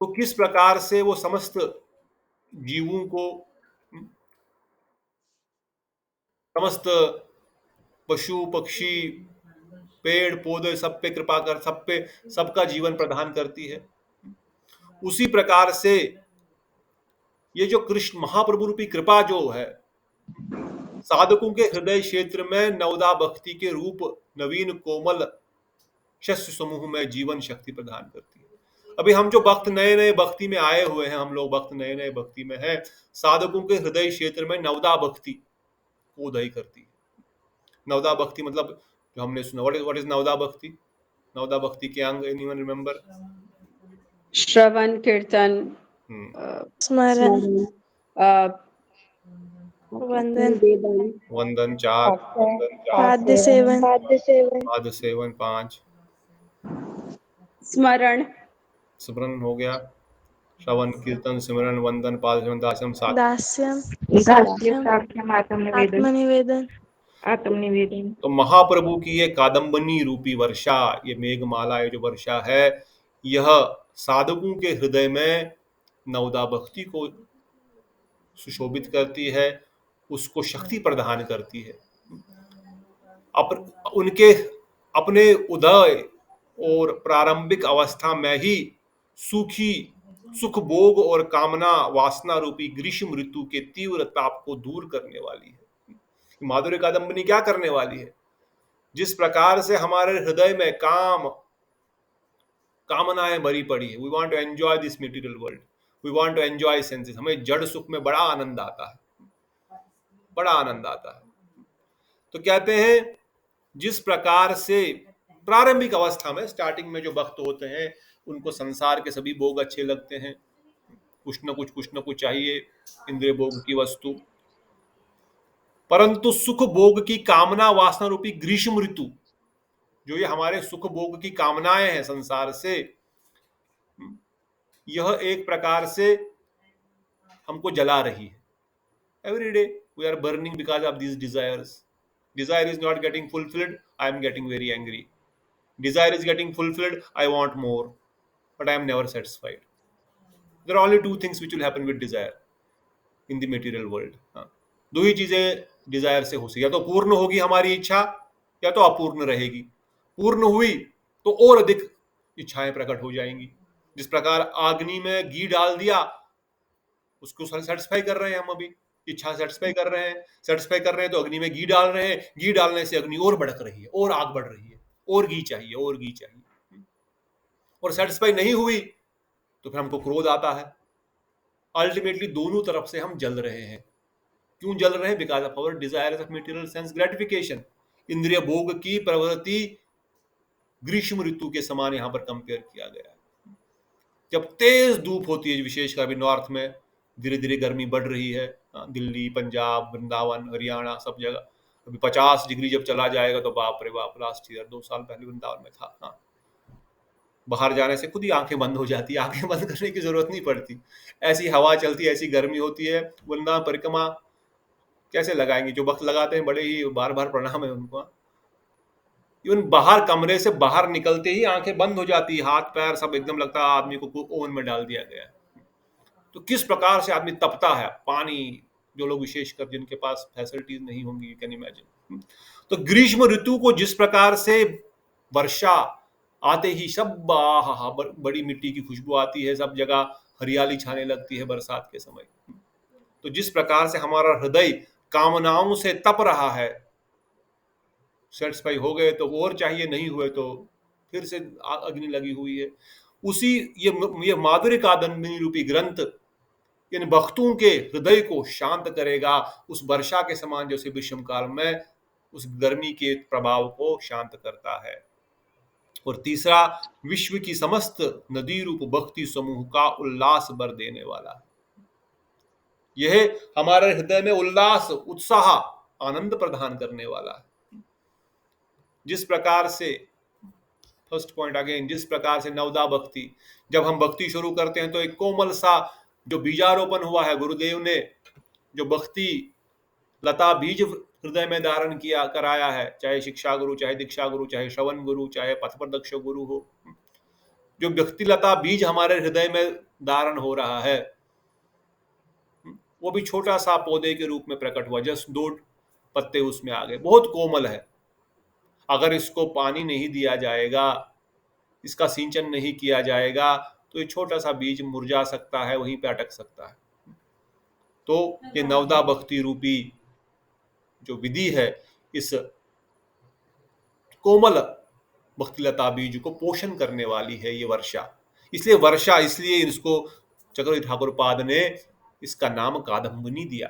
तो किस प्रकार से वो समस्त जीवों को, समस्त पशु पक्षी पेड़ पौधे सब पे कृपा कर, सब पे सबका जीवन प्रदान करती है। उसी प्रकार से ये जो कृष्ण महाप्रभु रूपी कृपा जो है, साधकों के हृदय क्षेत्र में नवदा भक्ति के रूप नवीन कोमल शस्य समूह में जीवन शक्ति प्रदान करती है। अभी हम जो भक्त नए नए भक्ति में आए हुए हैं, हम लोग भक्त नए नए भक्ति में हैं, साधकों के हृदय क्षेत्र में नवदा भक्ति को उदय करती है। नवदा भक्ति मतलब जो हमने सुना, व्हाट इज नवदा भक्ति? नवदा भक्ति के अंग, एनीवन रिमेंबर? श्रवण, कीर्तन, स्मरण, वंदन, वंदन 4, खाद्य सेवन, पाद सेवन 5, स्मरण, स्मरण हो गया, श्रवण कीर्तन सिमरन वंदन पाद सेवन दास्यम 7, दास्यम, दास्यम, साख्यम, आत्मनिवेदन, आत्मनिवेदन। आत्मनिवेदन। तो महाप्रभु की ये कादम्बनी रूपी वर्षा, ये मेघमाला, ये जो वर्षा है, यह साधकों के हृदय में नवदा भक्ति को सुशोभित करती है, उसको शक्ति प्रदान करती है। उनके अपने उदय और प्रारंभिक अवस्था में ही सुख भोग और कामना वासना रूपी ग्रीष्म ऋतु के तीव्र ताप को दूर करने वाली है। माधुर्य कादम्बनी क्या करने वाली है? जिस प्रकार से हमारे हृदय में कामनाएं भरी पड़ी है, we want to enjoy this material world, we want to enjoy senses, हमें जड़ सुख में बड़ा आनंद आता है, बड़ा आनंद आता है। तो कहते हैं जिस प्रकार से प्रारंभिक अवस्था में, स्टार्टिंग में जो भक्त होते हैं, उनको संसार के सभी भोग अच्छे लगते हैं, कुछ न कुछ चाहिए, इंद्रिय भोग की वस्तु, परंतु सुख भोग की कामना वासना रूपी ग्रीष्म ऋतु, जो ये हमारे सुख भोग की कामनाएं हैं संसार से, यह एक प्रकार से हमको जला रही है। Every day we are burning because of these desires. Desire is not getting fulfilled, I am getting very angry. Desire is getting fulfilled, I want more, but I am never satisfied. There are only two things which will happen with desire in the material world. दो ही चीजें डिजायर से हो सकती, या तो पूर्ण होगी हमारी इच्छा, या तो अपूर्ण रहेगी। पूर्ण हुई तो और अधिक इच्छाएं प्रकट हो जाएंगी। जिस प्रकार अग्नि में घी डाल दिया, उसको सेटिस्फाई कर रहे हैं हम, अभी इच्छा सेटिस्फाई कर रहे हैं तो अग्नि में घी डाल रहे हैं, घी डालने से अग्नि और भड़क रही है, और आग बढ़ रही है, और घी चाहिए, और घी चाहिए, और सेटिस्फाई नहीं हुई तो फिर हमको क्रोध आता है। अल्टीमेटली दोनों तरफ से हम जल रहे हैं। क्यों जल रहे हैं? Because of our desires of material sense gratification. इंद्रिय भोग की प्रवृत्ति ग्रीष्म ऋतु के समान यहां पर कंपेयर किया गया है। जब तेज धूप होती है, विशेषकर अभी नॉर्थ में धीरे धीरे गर्मी बढ़ रही है, दिल्ली, पंजाब, वृंदावन, हरियाणा, सब जगह अभी 50 डिग्री जब चला जाएगा तो बाप रे बाप। लास्ट ईयर 2 साल पहले वृंदावन में था, बाहर जाने से खुद ही आंखें बंद हो जाती है, आंखें बंद करने की जरूरत नहीं पड़ती, ऐसी हवा चलती है, ऐसी गर्मी होती है। वृंदावन परिक्रमा कैसे लगाएंगे? जो भक्त लगाते हैं बड़े ही बार बार प्रणाम है उनको। इवन बाहर, कमरे से बाहर निकलते ही आंखें बंद हो जाती है, हाथ पैर सब एकदम लगता है आदमी को ओवन में डाल दिया गया है। तो किस प्रकार से आदमी तपता है। पानी, जो लोग विशेषकर जिनके पास फैसिलिटीज नहीं होंगी, यू कैन इमेजिन। तो ग्रीष्म ऋतु को जिस प्रकार से वर्षा आते ही सब बड़ी मिट्टी की खुशबू आती है, सब जगह हरियाली छाने लगती है बरसात के समय, तो जिस प्रकार से हमारा हृदय कामनाओं से तप रहा है, सेटिस्फाई हो गए तो और चाहिए, नहीं हुए तो फिर से अग्नि लगी हुई है। उसी ये माधुर्य कादम्बनी रूपी ग्रंथ इन भक्तों के हृदय को शांत करेगा, उस वर्षा के समान जैसे विषम काल में उस गर्मी के प्रभाव को शांत करता है। और तीसरा, विश्व की समस्त नदी रूप भक्ति समूह का उल्लास भर देने वाला है। यह हमारे हृदय में उल्लास, उत्साह, आनंद प्रदान करने वाला है। जिस प्रकार से, फर्स्ट पॉइंट अगेन, जिस प्रकार से नवदा भक्ति, जब हम भक्ति शुरू करते हैं तो एक कोमल सा जो बीजारोपण हुआ है, गुरुदेव ने जो भक्ति लता बीज हृदय में धारण किया कराया है, चाहे शिक्षा गुरु, चाहे दीक्षा गुरु, चाहे श्रवण गुरु, चाहे पथप्रदक्ष गुरु हो, जो भक्तिलता बीज हमारे हृदय में धारण हो रहा है, वो भी छोटा सा पौधे के रूप में प्रकट हुआ, जस्ट 2 पत्ते उसमें आ गए, बहुत कोमल है। अगर इसको पानी नहीं दिया जाएगा, इसका सिंचन नहीं किया जाएगा, तो ये छोटा सा बीज मुरझा सकता है, वहीं पे अटक सकता है। तो ये नवदा भक्ति रूपी जो विधि है, इस कोमल भक्तिलता बीज को पोषण करने वाली है ये वर्षा। इसलिए इसको चक्रवर्ती ठाकुर पाद ने इसका नाम कादम्बनी दिया।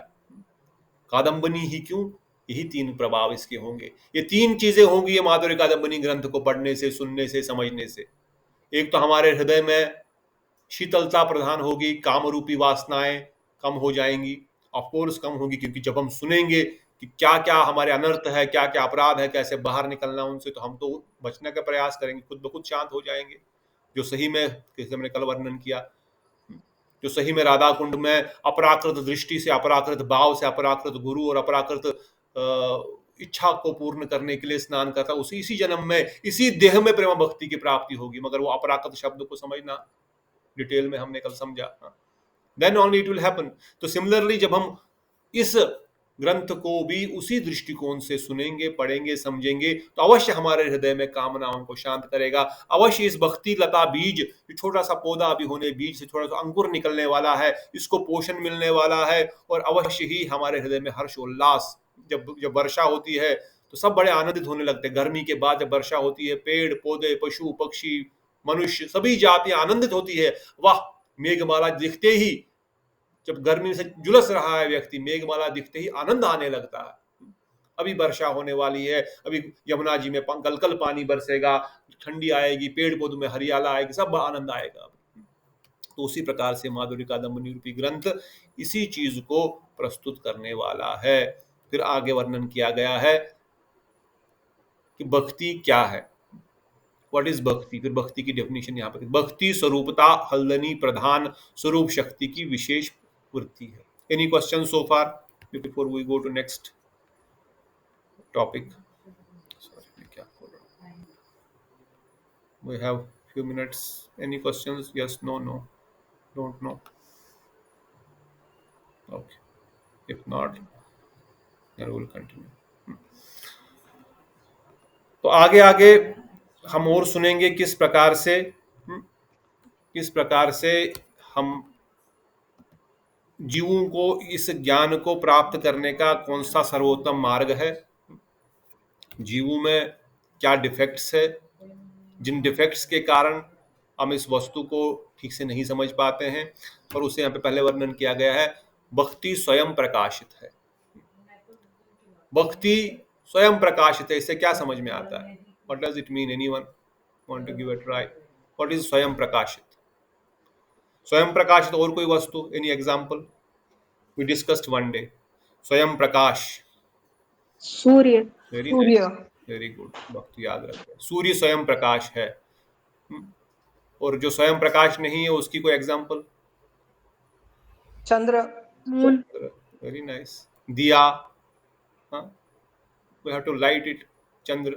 कादम्बनी ही क्यों? यही 3 प्रभाव इसके होंगे। ये 3 चीजें होंगी ये माधुर्य कादम्बनी ग्रंथ को पढ़ने से, सुनने से, समझने से। एक तो हमारे हृदय में शीतलता प्रदान होगी, काम रूपी वासनाएं कम हो जाएंगी। ऑफकोर्स कम होगी, क्योंकि जब हम सुनेंगे कि क्या क्या हमारे अनर्थ है, क्या क्या अपराध है, कैसे बाहर निकलना उनसे, तो हम तो बचने का प्रयास करेंगे, खुद ब खुद शांत हो जाएंगे। जो सही में, जैसे मैंने कल वर्णन किया, जो सही में राधा कुंड में अपराकृत दृष्टि से, अपराकृत भाव से, अपराकृत गुरु और अपराकृत इच्छा को पूर्ण करने के लिए स्नान करता, उसी इसी जन्म में, इसी देह में प्रेम भक्ति की प्राप्ति होगी। मगर वो अपराकृत शब्द को समझना डिटेल में हमने कल समझा, then only it will happen. तो सिमिलरली जब हम इस ग्रंथ को भी उसी दृष्टिकोण से सुनेंगे, पढ़ेंगे, समझेंगे, तो अवश्य हमारे हृदय में कामनाओं को शांत करेगा। अवश्य इस भक्ति लता बीज, जो छोटा सा पौधा अभी होने, बीज से थोड़ा सा अंकुर निकलने वाला है, इसको पोषण मिलने वाला है, और अवश्य ही हमारे हृदय में हर्षोल्लास, जब वर्षा होती है तो सब बड़े आनंदित होने लगते हैं। गर्मी के बाद जब वर्षा होती है, पेड़ पौधे, पशु पक्षी, मनुष्य, सभी जातियां आनंदित होती है। वाह, मेघमाला दिखते ही, जब गर्मी से झुलस रहा है व्यक्ति, मेघमाला दिखते ही आनंद आने लगता है। अभी वर्षा होने वाली है, अभी यमुना जी में कल पानी बरसेगा, ठंडी आएगी, पेड़ पौधों में हरियाला आएगी, सब आनंद आएगा। तो उसी प्रकार से माधुर्य कादम्बनी रूपी ग्रंथ इसी चीज को प्रस्तुत करने वाला है। फिर आगे वर्णन किया गया है कि भक्ति क्या है, व्हाट इज भक्ति। फिर भक्ति की डेफिनेशन यहाँ पर, भक्ति स्वरूपता हल्दनी प्रधान स्वरूप शक्ति की विशेष वृत्ति है। Any question so far before we go to next topic? क्या बोल रहा हूँ, we have few minutes. Any questions? Yes, no, don't know. Okay, if not then we will continue. तो आगे हम और सुनेंगे किस प्रकार से हम जीवों को इस ज्ञान को प्राप्त करने का कौन सा सर्वोत्तम मार्ग है, जीवों में क्या डिफेक्ट्स है, जिन डिफेक्ट्स के कारण हम इस वस्तु को ठीक से नहीं समझ पाते हैं। और उसे यहाँ पे पहले वर्णन किया गया है, भक्ति स्वयं प्रकाशित है। भक्ति स्वयं प्रकाशित है, इससे क्या समझ में आता है? What does it mean? Anyone want to give a try? What is स्वयं प्रकाशित? स्वयं प्रकाशित और कोई वस्तु? Any example? We discussed one day. स्वयं प्रकाश, सूर्य। वेरी गुड, भक्ति याद रखते हैं। सूर्य स्वयं प्रकाश है। और जो स्वयं प्रकाश नहीं है उसकी कोई एग्जाम्पल? चंद्र। Very nice. दिया, we have to light it. चंद्र।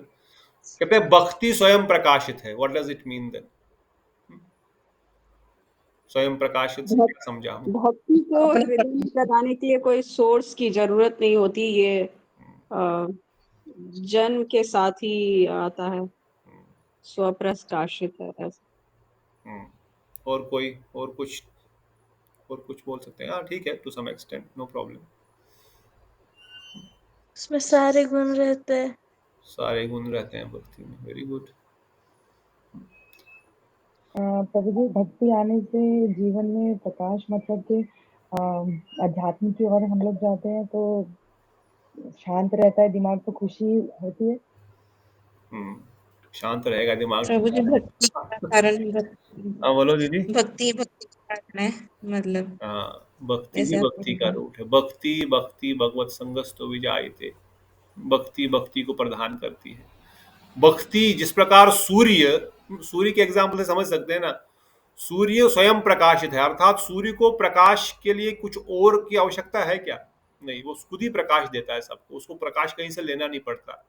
कहते हैं भक्ति स्वयं प्रकाशित है। What does it mean then? स्वयं प्रकाशित से क्या समझा हम? भक्ति को हृदय में लगाने के लिए कोई सोर्स की जरूरत नहीं होती, ये जन्म के साथ ही आता है, स्वप्रकाशित है ऐसा। और कुछ बोल सकते हैं? हाँ ठीक है, to some extent, no problem. उसमें सारे गुण रहते हैं। सारे गुण रहते हैं भक्ति में, वेरी गुड। प्रभु जी, भक्ति आने से जीवन में प्रकाश, मतलब कि अध्यात्म की ओर हम लोग जाते हैं तो शांत रहता है दिमाग, तो खुशी होती है। शांत रहेगा दिमाग। प्रभु जी, भक्ति का कारण, हाँ बोलो दीदी। भक्ति का कारण है, मतलब हाँ, भक्ति भी भक्ति का रूप है। भक्ति भगवत संगस्तो विजायते। भक्ति को प्रदान करती है। भक्ति जिस प्रकार सूर्य के एग्जाम्पल से समझ सकते हैं ना, सूर्य स्वयं प्रकाशित है, अर्थात सूर्य को प्रकाश के लिए कुछ और की आवश्यकता है क्या? नहीं, वो खुद ही प्रकाश देता है सबको, उसको प्रकाश कहीं से लेना नहीं पड़ता।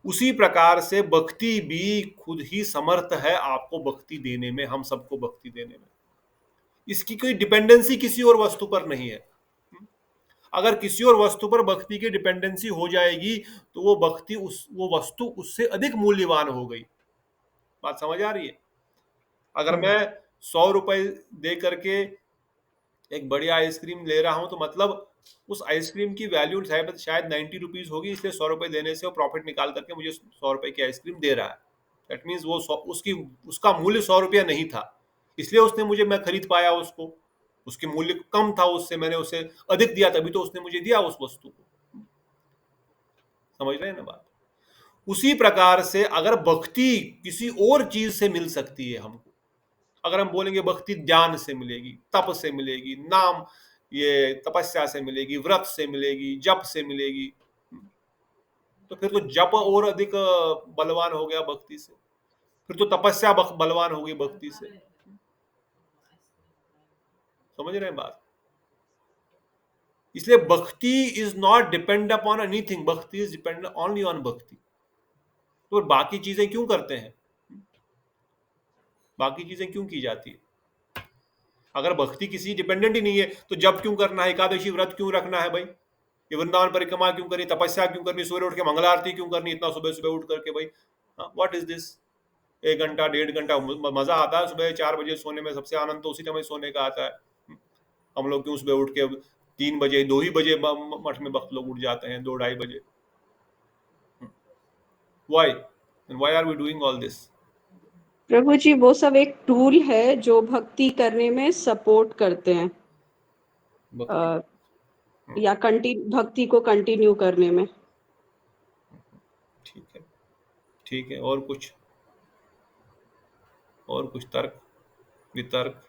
उसी प्रकार से भक्ति भी खुद ही समर्थ है आपको भक्ति देने में, हम सबको भक्ति देने में। इसकी कोई डिपेंडेंसी किसी और वस्तु पर नहीं है। अगर किसी और वस्तु पर भक्ति की डिपेंडेंसी हो जाएगी तो वो भक्ति वो वस्तु उससे अधिक मूल्यवान हो गई। बात समझ आ रही है? अगर मैं 100 रुपए दे करके एक बढ़िया आइसक्रीम ले रहा हूं तो मतलब उस आइसक्रीम की वैल्यू शायद 90 रुपीज होगी, इसलिए 100 रुपए देने से वो प्रॉफिट निकाल करके मुझे 100 रुपए की आइसक्रीम दे रहा है। दैट मीन्स वो उसका मूल्य 100 रुपया नहीं था, इसलिए उसने मैं खरीद पाया उसको। उसकी मूल्य कम था, उससे मैंने उसे अधिक दिया, तभी तो उसने मुझे दिया उस वस्तु को। समझ रहे हैं ना बात? उसी प्रकार से अगर भक्ति किसी और चीज से मिल सकती है हमको, अगर हम बोलेंगे भक्ति ज्ञान से मिलेगी, तप से मिलेगी, नाम ये तपस्या से मिलेगी, व्रत से मिलेगी, जप से मिलेगी, तो फिर तो जप और अधिक बलवान हो गया भक्ति से, फिर तो तपस्या बलवान हो गई भक्ति से। समझ रहे हैं बात? इसलिए भक्ति is not depend upon anything, भक्ति इज डिपेंड ओनली ऑन भक्ति। तो बाकी चीजें क्यों करते हैं? बाकी चीजें क्यों की जाती है? अगर भक्ति किसी डिपेंडेंट ही नहीं है तो जब क्यों करना है, एकादशी व्रत क्यों रखना है भाई, ये वृंदावन परिक्रमा क्यों करनी, तपस्या क्यों करनी, सूर्य उठ के मंगला आरती क्यों करनी इतना सुबह सुबह उठ करके भाई? What is this? 1 घंटा 1.5 घंटा मजा आता है सुबह 4 बजे सोने में, सबसे आनंद तो उसी समय सोने का आता है। हम लोग क्यों सुबह उठ के 3 बजे 2 ही बजे मठ में भक्त लोग उठ जाते हैं, 2-2:30 बजे? Why are we doing all this? प्रभु जी, वो सब एक टूल है जो भक्ति करने में सपोर्ट करते हैं, या भक्ति को कंटिन्यू करने में। ठीक है। और कुछ तर्क वितर्क?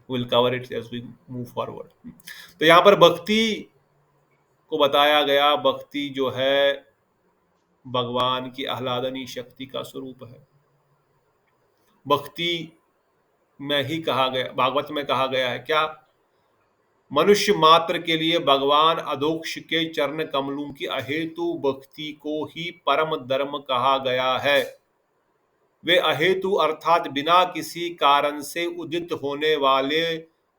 Will cover it as we move forward. तो यहाँ पर भक्ति को बताया गया, भक्ति जो है भगवान की आह्लादनी शक्ति का स्वरूप है। भक्ति में ही कहा गया, भागवत में कहा गया है क्या? मनुष्य मात्र के लिए भगवान अधोक्ष के चरण कमलों की अहेतु भक्ति को ही परम धर्म कहा गया है। वे अहेतु अर्थात बिना किसी कारण से उदित होने वाले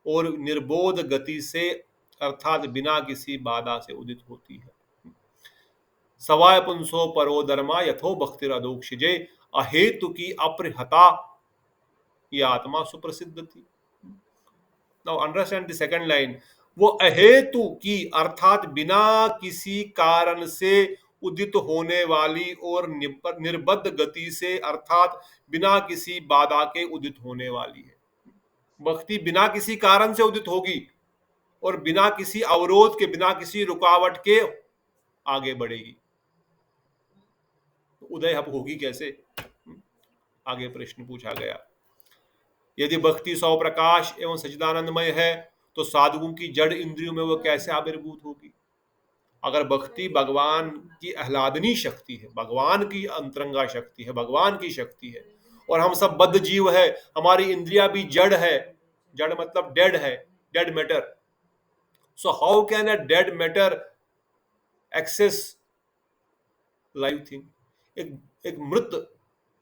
और निर्बोध गति से अर्थात बिना किसी बाधा से उदित होती है। सवाय पुंसो परो धर्मा यथो भक्तिर अधोक्षजे, अहेतु की अपृहता ये आत्मा सुप्रसिद्ध थी। Now understand the second line. वो अहेतु की अर्थात बिना किसी कारण से उदित होने वाली और निर्बद्ध गति से अर्थात बिना किसी बाधा के उदित होने वाली है। भक्ति बिना किसी कारण से उदित होगी और बिना किसी अवरोध के, बिना किसी रुकावट के आगे बढ़ेगी। तो उदय अब होगी कैसे? आगे प्रश्न पूछा गया। यदि भक्ति सौ प्रकाश एवं सच्चिदानंदमय है तो साधुओं की जड़ इंद्रियों में वो कैसे आविर्भूत होगी? अगर भक्ति भगवान की आह्लादनी शक्ति है, भगवान की अंतरंगा शक्ति है, भगवान की शक्ति है, और हम सब बद्ध जीव है, हमारी इंद्रिया भी जड़ है, जड़ मतलब डेड है, dead matter. So how can a dead matter access live thing? एक मृत,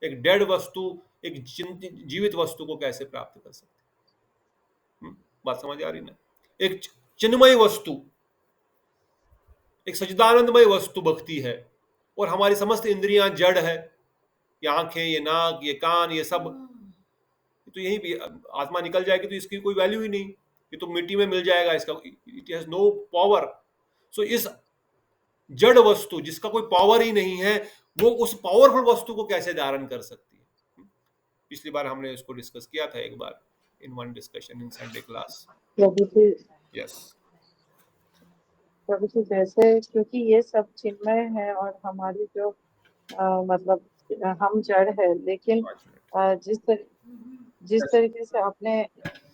एक डेड वस्तु एक जीवित वस्तु को कैसे प्राप्त कर सकते? बात समझ आ रही ना? एक चिन्मय वस्तु, एक सच्चिदानंदमय वस्तु भक्ति है, और हमारी समस्त इंद्रियां जड़ है, ये आंखें, ये नाक, ये कान, ये सब, तो यही भी आत्मा निकल जाएगी तो इसकी कोई वैल्यू ही नहीं, ये तो मिट्टी में मिल जाएगा, इसका इट हैज नो पावर। सो इस जड़ वस्तु जिसका कोई पावर ही नहीं है, वो उस पावरफुल वस्तु को कैसे धारण कर सकती है? पिछली बार हमने इसको डिस्कस किया था एक बार in one discussion in Sunday class. Yes प्रभु जी, जैसे क्योंकि ये सब चिन्मय है और हमारी जो मतलब हम जड़ है, लेकिन जिस तरीके से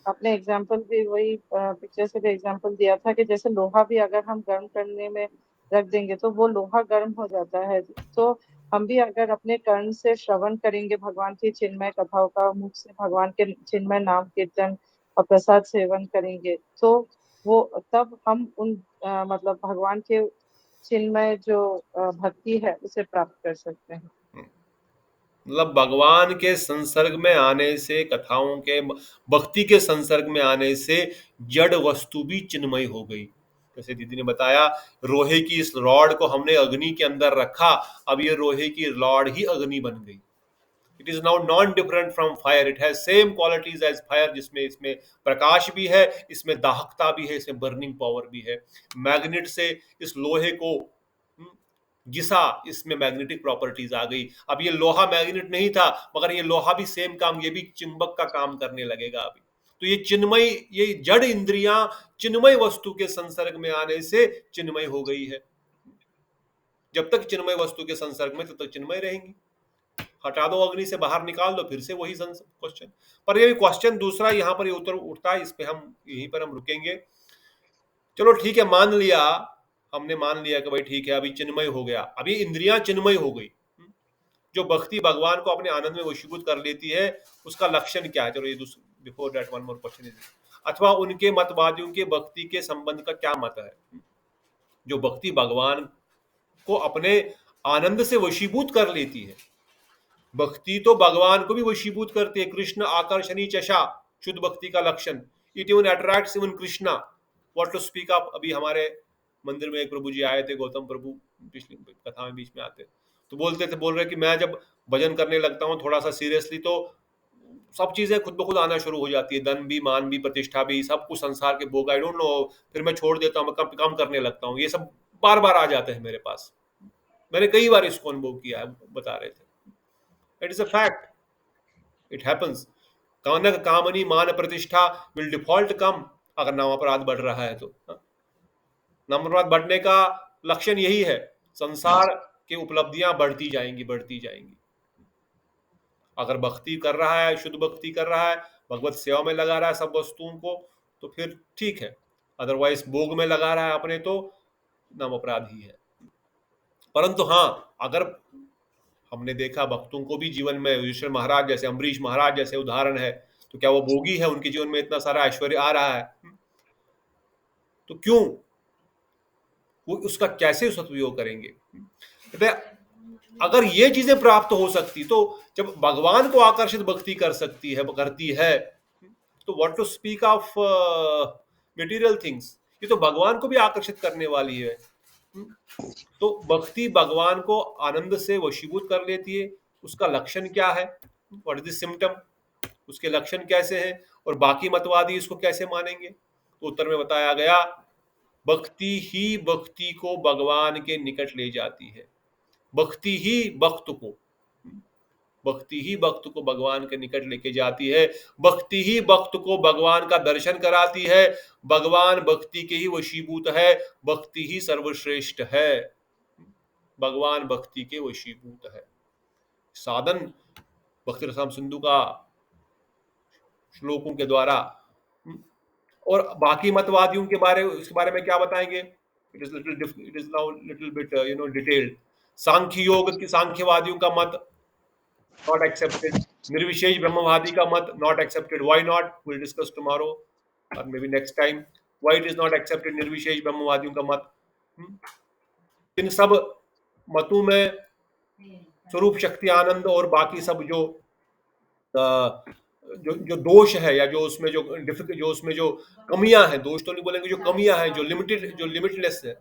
अपने एग्जाम्पल भी वही पिक्चर से भी एग्जाम्पल दिया था कि जैसे लोहा भी अगर हम गर्म करने में रख देंगे तो वो लोहा गर्म हो जाता है। तो हम भी अगर अपने कर्ण से श्रवण करेंगे भगवान की चिन्मय कथाओं का, मुख से भगवान के चिन्मय नाम कीर्तन और प्रसाद सेवन करेंगे, तो वो तब हम उन मतलब भगवान के चिन्मय जो भक्ति है उसे प्राप्त कर सकते हैं। मतलब भगवान के संसर्ग में आने से, कथाओं के भक्ति के संसर्ग में आने से जड़ वस्तु भी चिन्मय हो गई। जैसे दीदी ने बताया, लोहे की इस रॉड को हमने अग्नि के अंदर रखा, अब ये लोहे की रॉड ही अग्नि बन गई। It is now non different from fire, it has same qualities as fire, जिसमें इसमें प्रकाश भी है, इसमें दाहकता भी है, इसमें बर्निंग पावर भी है। मैग्नेट से इस लोहे को घिसा, इसमें मैग्नेटिक प्रॉपर्टीज आ गई। अब ये लोहा मैग्नेट नहीं था, मगर ये लोहा भी सेम काम, ये भी चुंबक का काम करने लगेगा अभी। तो ये चिन्मय, ये जड़ इंद्रियां चिन्मय वस्तु के संसर्ग में आने से चिन्मय हो गई है। जब तक चिन्मय वस्तु के संसर्ग में, तब तक चिन्मय रहेंगी। हटा दो, अग्नि से बाहर निकाल दो, फिर से वही क्वेश्चन। पर ये क्वेश्चन दूसरा यहाँ पर ये उत्तर उठता है, इस पे हम यहीं पर हम रुकेंगे। चलो ठीक है, मान लिया, हमने मान लिया कि भाई ठीक है, अभी चिन्मय हो गया, अभी इंद्रियां चिन्मय हो गई। जो भक्ति भगवान को अपने आनंद में वशीभूत कर लेती है, उसका लक्षण क्या है? चलो ये before that one more question is, अथवा उनके मतवादियों के भक्ति के संबंध का क्या मत है? जो भक्ति भगवान को अपने आनंद से वशीभूत कर लेती है, भक्ति तो भगवान को भी वशीभूत करती है। कृष्ण आकर्षणी चशा, शुद्ध भक्ति का लक्षण। It even attracts even Krishna. What to speak of, अभी हमारे मंदिर में एक प्रभु जी आए थे, गौतम प्रभु, पिछली कथा में बीच में आते, तो बोल रहे कि मैं जब भजन करने लगता हूँ थोड़ा सा सीरियसली, तो सब चीजें खुद ब खुद आना शुरू हो जाती है, धन भी, मान भी, प्रतिष्ठा भी, सब कुछ संसार के भोग, आई डोंट नो, फिर मैं छोड़ देता हूँ, मैं कम करने लगता हूँ, ये सब बार बार आ जाते हैं मेरे पास। मैंने कई बार इसको अनुभव किया है, बता रहे थे। It is a fact, it happens. कानक कामनी मान प्रतिष्ठा विल डिफॉल्ट कम, अगर नाम अपराध बढ़ रहा है तो। नाम अपराध बढ़ने का लक्षण यही है, संसार की उपलब्धियां बढ़ती जाएंगी, बढ़ती जाएंगी। अगर भक्ति कर रहा है, शुद्ध भक्ति कर रहा है, भगवत सेवा में लगा रहा है सब वस्तुओं को, तो फिर ठीक है। अदरवाइज भोग में लगा रहा है अपने, तो नाम अपराध ही है। परंतु हाँ, अगर हमने देखा भक्तों को भी जीवन में, युधिष्ठिर महाराज जैसे, अम्बरीश महाराज जैसे उदाहरण है, तो क्या वो भोगी है? उनके जीवन में इतना सारा ऐश्वर्य आ रहा है, तो क्यों वो उसका कैसे सदुपयोग करेंगे? अगर ये चीजें प्राप्त हो सकती, तो जब भगवान को आकर्षित भक्ति करती है, तो what to speak of material things, ये तो भगवान को भी आकर्षित करने वाली है। तो भक्ति भगवान को आनंद से वशीभूत कर लेती है, उसका लक्षण क्या है? What is the symptom? उसके लक्षण कैसे हैं? और बाकी मतवादी इसको कैसे मानेंगे? तो उत्तर में बताया गया, भक्ति ही भक्ति को भगवान के निकट ले जाती है। भक्ति ही भक्त को भगवान के निकट लेके जाती है। भक्ति ही भक्त को भगवान का दर्शन कराती है। भगवान भक्ति के ही वशीभूत है। भक्ति ही सर्वश्रेष्ठ है। भगवान भक्ति के वशीभूत है। साधन भक्ति रसाम सिंधु का श्लोकों के द्वारा। और बाकी मतवादियों के बारे में क्या बताएंगे? It is now little bit detailed. Sankhya Yoga की, सांख्यवादियों का मत नॉट एक्सेप्टेड। निर्विशेष ब्रह्मवादी का मत not accepted. Why not? Will discuss tomorrow और may be next time. Why it is not accepted निर्विशेष ब्रह्मवादियों का मत? इन सब मतों में स्वरूप शक्ति आनंद और बाकी सब जो दोष है, या जो उसमें जो कमियां हैं, दोष तो नहीं बोलेंगे, जो कमियां हैं, जो लिमिटलेस है,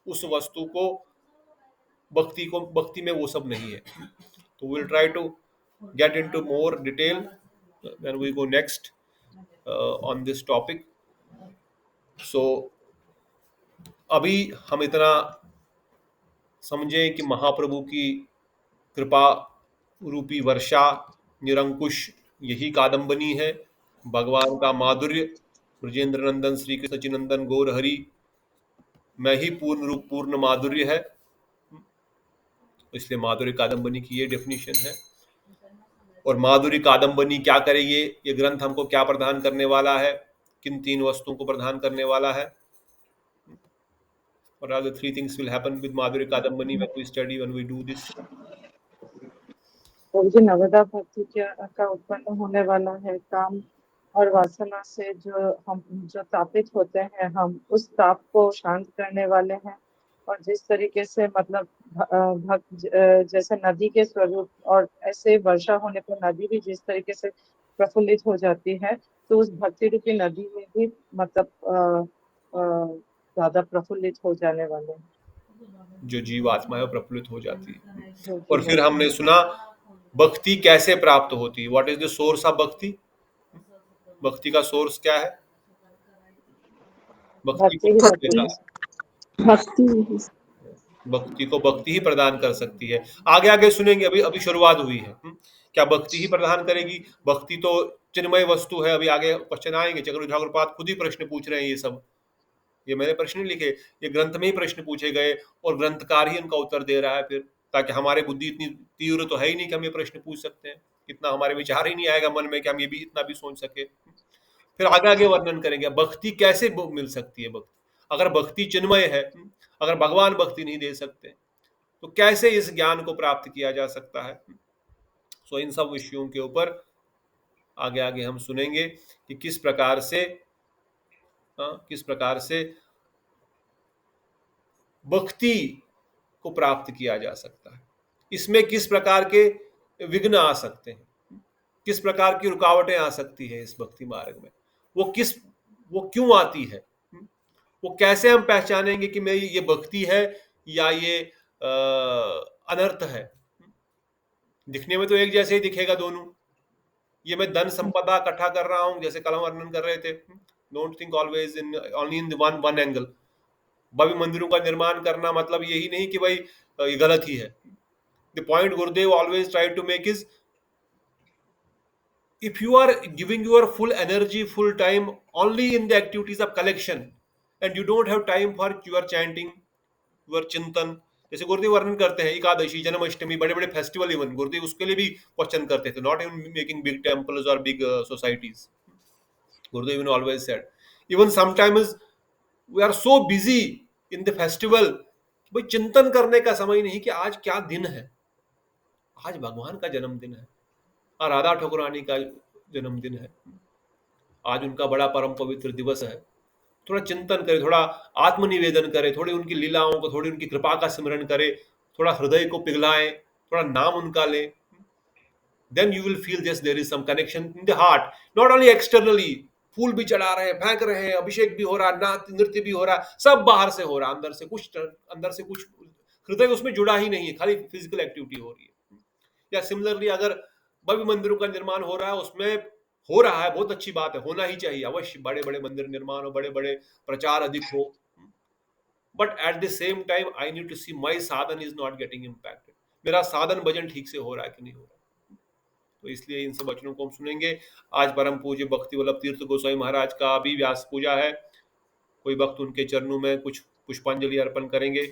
उस वस्तु को भक्ति में वो सब नहीं है। तो will try to get into more detail when we go next on this topic. So अभी हम इतना समझें कि महाप्रभु की कृपा रूपी वर्षा, निरंकुश, यही कादम्बनी है। भगवान का माधुर्य, ब्रजेंद्र नंदन श्री कृष्ण चिनंदन गौर हरि में ही पूर्ण रूप पूर्ण माधुर्य है। इसलिए माधुर्य कादम्बनी की ये डेफिनेशन है। और माधुर्य कादम्बनी क्या करेगी? ये ग्रंथ हमको क्या प्रदान करने वाला है? किन 3 वस्तुओं को प्रदान करने वाला है? What are the 3 things will happen with Madhurya Kadambani when we study, when we do this? जो नवदा भक्ति का उत्पन्न होने वाला है, काम और वासना से जो तापित होते हैं, हम उस ताप को शांत करने वाले हैं। और जिस तरीके से मतलब जैसे नदी के स्वरूप और ऐसे वर्षा होने पर नदी भी जिस तरीके से प्रफुल्लित हो जाती है, तो उस भक्ति रूपी नदी में भी मतलब ज्यादा प्रफुल्लित हो जाने वाले हैं। जो जीवात्मा है वो प्रफुल्लित हो जाती है। जो और फिर जीवात्मा हमने सुना भक्ति कैसे प्राप्त होती है, what is the source of भक्ति। भक्ति का सोर्स क्या है? भक्ति भक्ति ही को भक्ति देता है। है, भक्ति भक्ति को भक्ति ही प्रदान कर सकती है। आगे आगे सुनेंगे, अभी अभी शुरुआत हुई है। क्या भक्ति ही प्रदान करेगी? भक्ति तो चिन्मय वस्तु है। अभी आगे क्वेश्चन आएंगे। चक्रवर्ती ठाकुरपाद खुद ही प्रश्न पूछ रहे हैं। ये सब ये मैंने प्रश्न नहीं लिखे, ये ग्रंथ में ही प्रश्न पूछे गए और ग्रंथकार ही इनका उत्तर दे रहा है। फिर ताकि हमारे बुद्धि इतनी तीव्र तो है ही नहीं कि हम ये प्रश्न पूछ सकते हैं, इतना हमारे विचार ही नहीं आएगा मन में कि हम ये भी इतना भी सोच सके। फिर आगे आगे वर्णन करेंगे भक्ति कैसे मिल सकती है। भक्ति अगर भक्ति चिन्मय है, अगर भगवान भक्ति नहीं दे सकते तो कैसे इस ज्ञान को प्राप्त किया जा सकता है। सो इन सब विषयों के ऊपर आगे आगे हम सुनेंगे कि किस प्रकार से भक्ति को प्राप्त किया जा सकता है। इसमें किस प्रकार के विघ्न आ सकते हैं, किस प्रकार की रुकावटें आ सकती है इस भक्ति मार्ग में, वो क्यों आती है, वो कैसे हम पहचानेंगे कि मेरी ये भक्ति है या ये अनर्थ है। दिखने में तो एक जैसे ही दिखेगा दोनों। ये मैं धन संपदा इकट्ठा कर रहा हूं, जैसे कल हम वर्णन कर रहे थे, don't think always in only in one angle. भव्य मंदिरों का निर्माण करना मतलब यही नहीं कि भाई ये गलत ही है। The point Gurudev always try to make is, if you are giving your full energy, full time only in the activities of collection and you don't have time for your chanting, your chintan, जैसे गुरुदेव वर्णन करते हैं एकादशी, जन्माष्टमी, बड़े बड़े फेस्टिवल, इवन गुरुदेव उसके लिए भी क्वेश्चन करते थे, not even making big temples और बिग सोसाइटीज। गुरुदेव ने always said even sometimes we are so busy in the festival, भाई चिंतन करने का समय नहीं कि आज क्या दिन है। आज भगवान का जन्मदिन है और राधा ठाकुरानी का जन्मदिन है, आज उनका बड़ा परम पवित्र दिवस है। थोड़ा चिंतन करे, थोड़ा आत्मनिवेदन करे, थोड़ी उनकी लीलाओं को, थोड़ी उनकी कृपा का स्मरण करे, थोड़ा हृदय को पिघलाएं, थोड़ा नाम उनका ले। Then you will feel this there is some connection in the heart, not only externally. फूल भी चढ़ा रहे हैं, फेंक रहे हैं, अभिषेक भी हो रहा है, नृत्य भी हो रहा है, सब बाहर से हो रहा है, अंदर से कुछ हृदय उसमें जुड़ा ही नहीं है, खाली फिजिकल एक्टिविटी हो रही है। या सिमिलरली अगर भव्य मंदिरों का निर्माण हो रहा है, उसमें हो रहा है, बहुत अच्छी बात है, होना ही चाहिए, अवश्य बड़े बड़े मंदिर निर्माण हो, बड़े बड़े प्रचार अधिक हो, but at the same time I need to see my sadhan is not getting impacted. मेरा साधन भजन ठीक से हो रहा है कि नहीं हो रहा है। तो इसलिए इन सब वचनों को हम सुनेंगे। आज परम पूज्य भक्ति वल्लभ तीर्थ गोस्वामी महाराज का भी व्यास पूजा है। कोई भक्त उनके चरणों में कुछ पुष्पांजलि अर्पण करेंगे,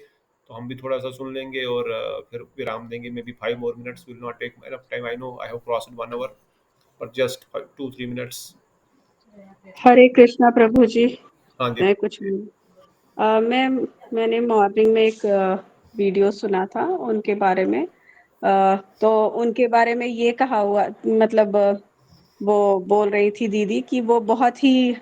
तो हम भी थोड़ा सा सुन लेंगे और फिर विराम देंगे। May be 5 more minutes, will not take enough time. I know I have crossed 1 hour, but just 2-3 minutes. हरे कृष्णा प्रभु जी। हाँ जी। मैं कुछ मैंने मॉर्निंग में एक वीडियो सुना था उनके बारे में। तो उनके बारे में ये कहा हुआ, मतलब वो बोल रही थी दीदी कि वो बहुत ही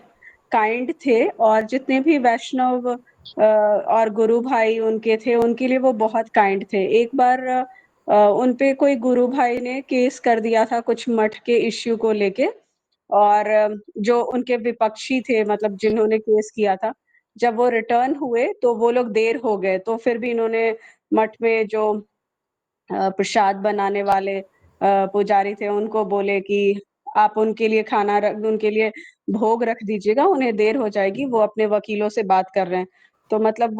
काइंड थे और जितने भी वैष्णव और गुरु भाई उनके थे, उनके लिए वो बहुत काइंड थे। एक बार उन पे कोई गुरु भाई ने केस कर दिया था कुछ मठ के इश्यू को लेके, और जो उनके विपक्षी थे, मतलब जिन्होंने केस किया था, जब वो रिटर्न हुए तो वो लोग देर हो गए। तो फिर भी इन्होंने मठ में जो प्रसाद बनाने वाले पुजारी थे उनको बोले कि आप उनके लिए उनके लिए भोग रख दीजिएगा, उन्हें देर हो जाएगी, वो अपने वकीलों से बात कर रहे हैं। तो मतलब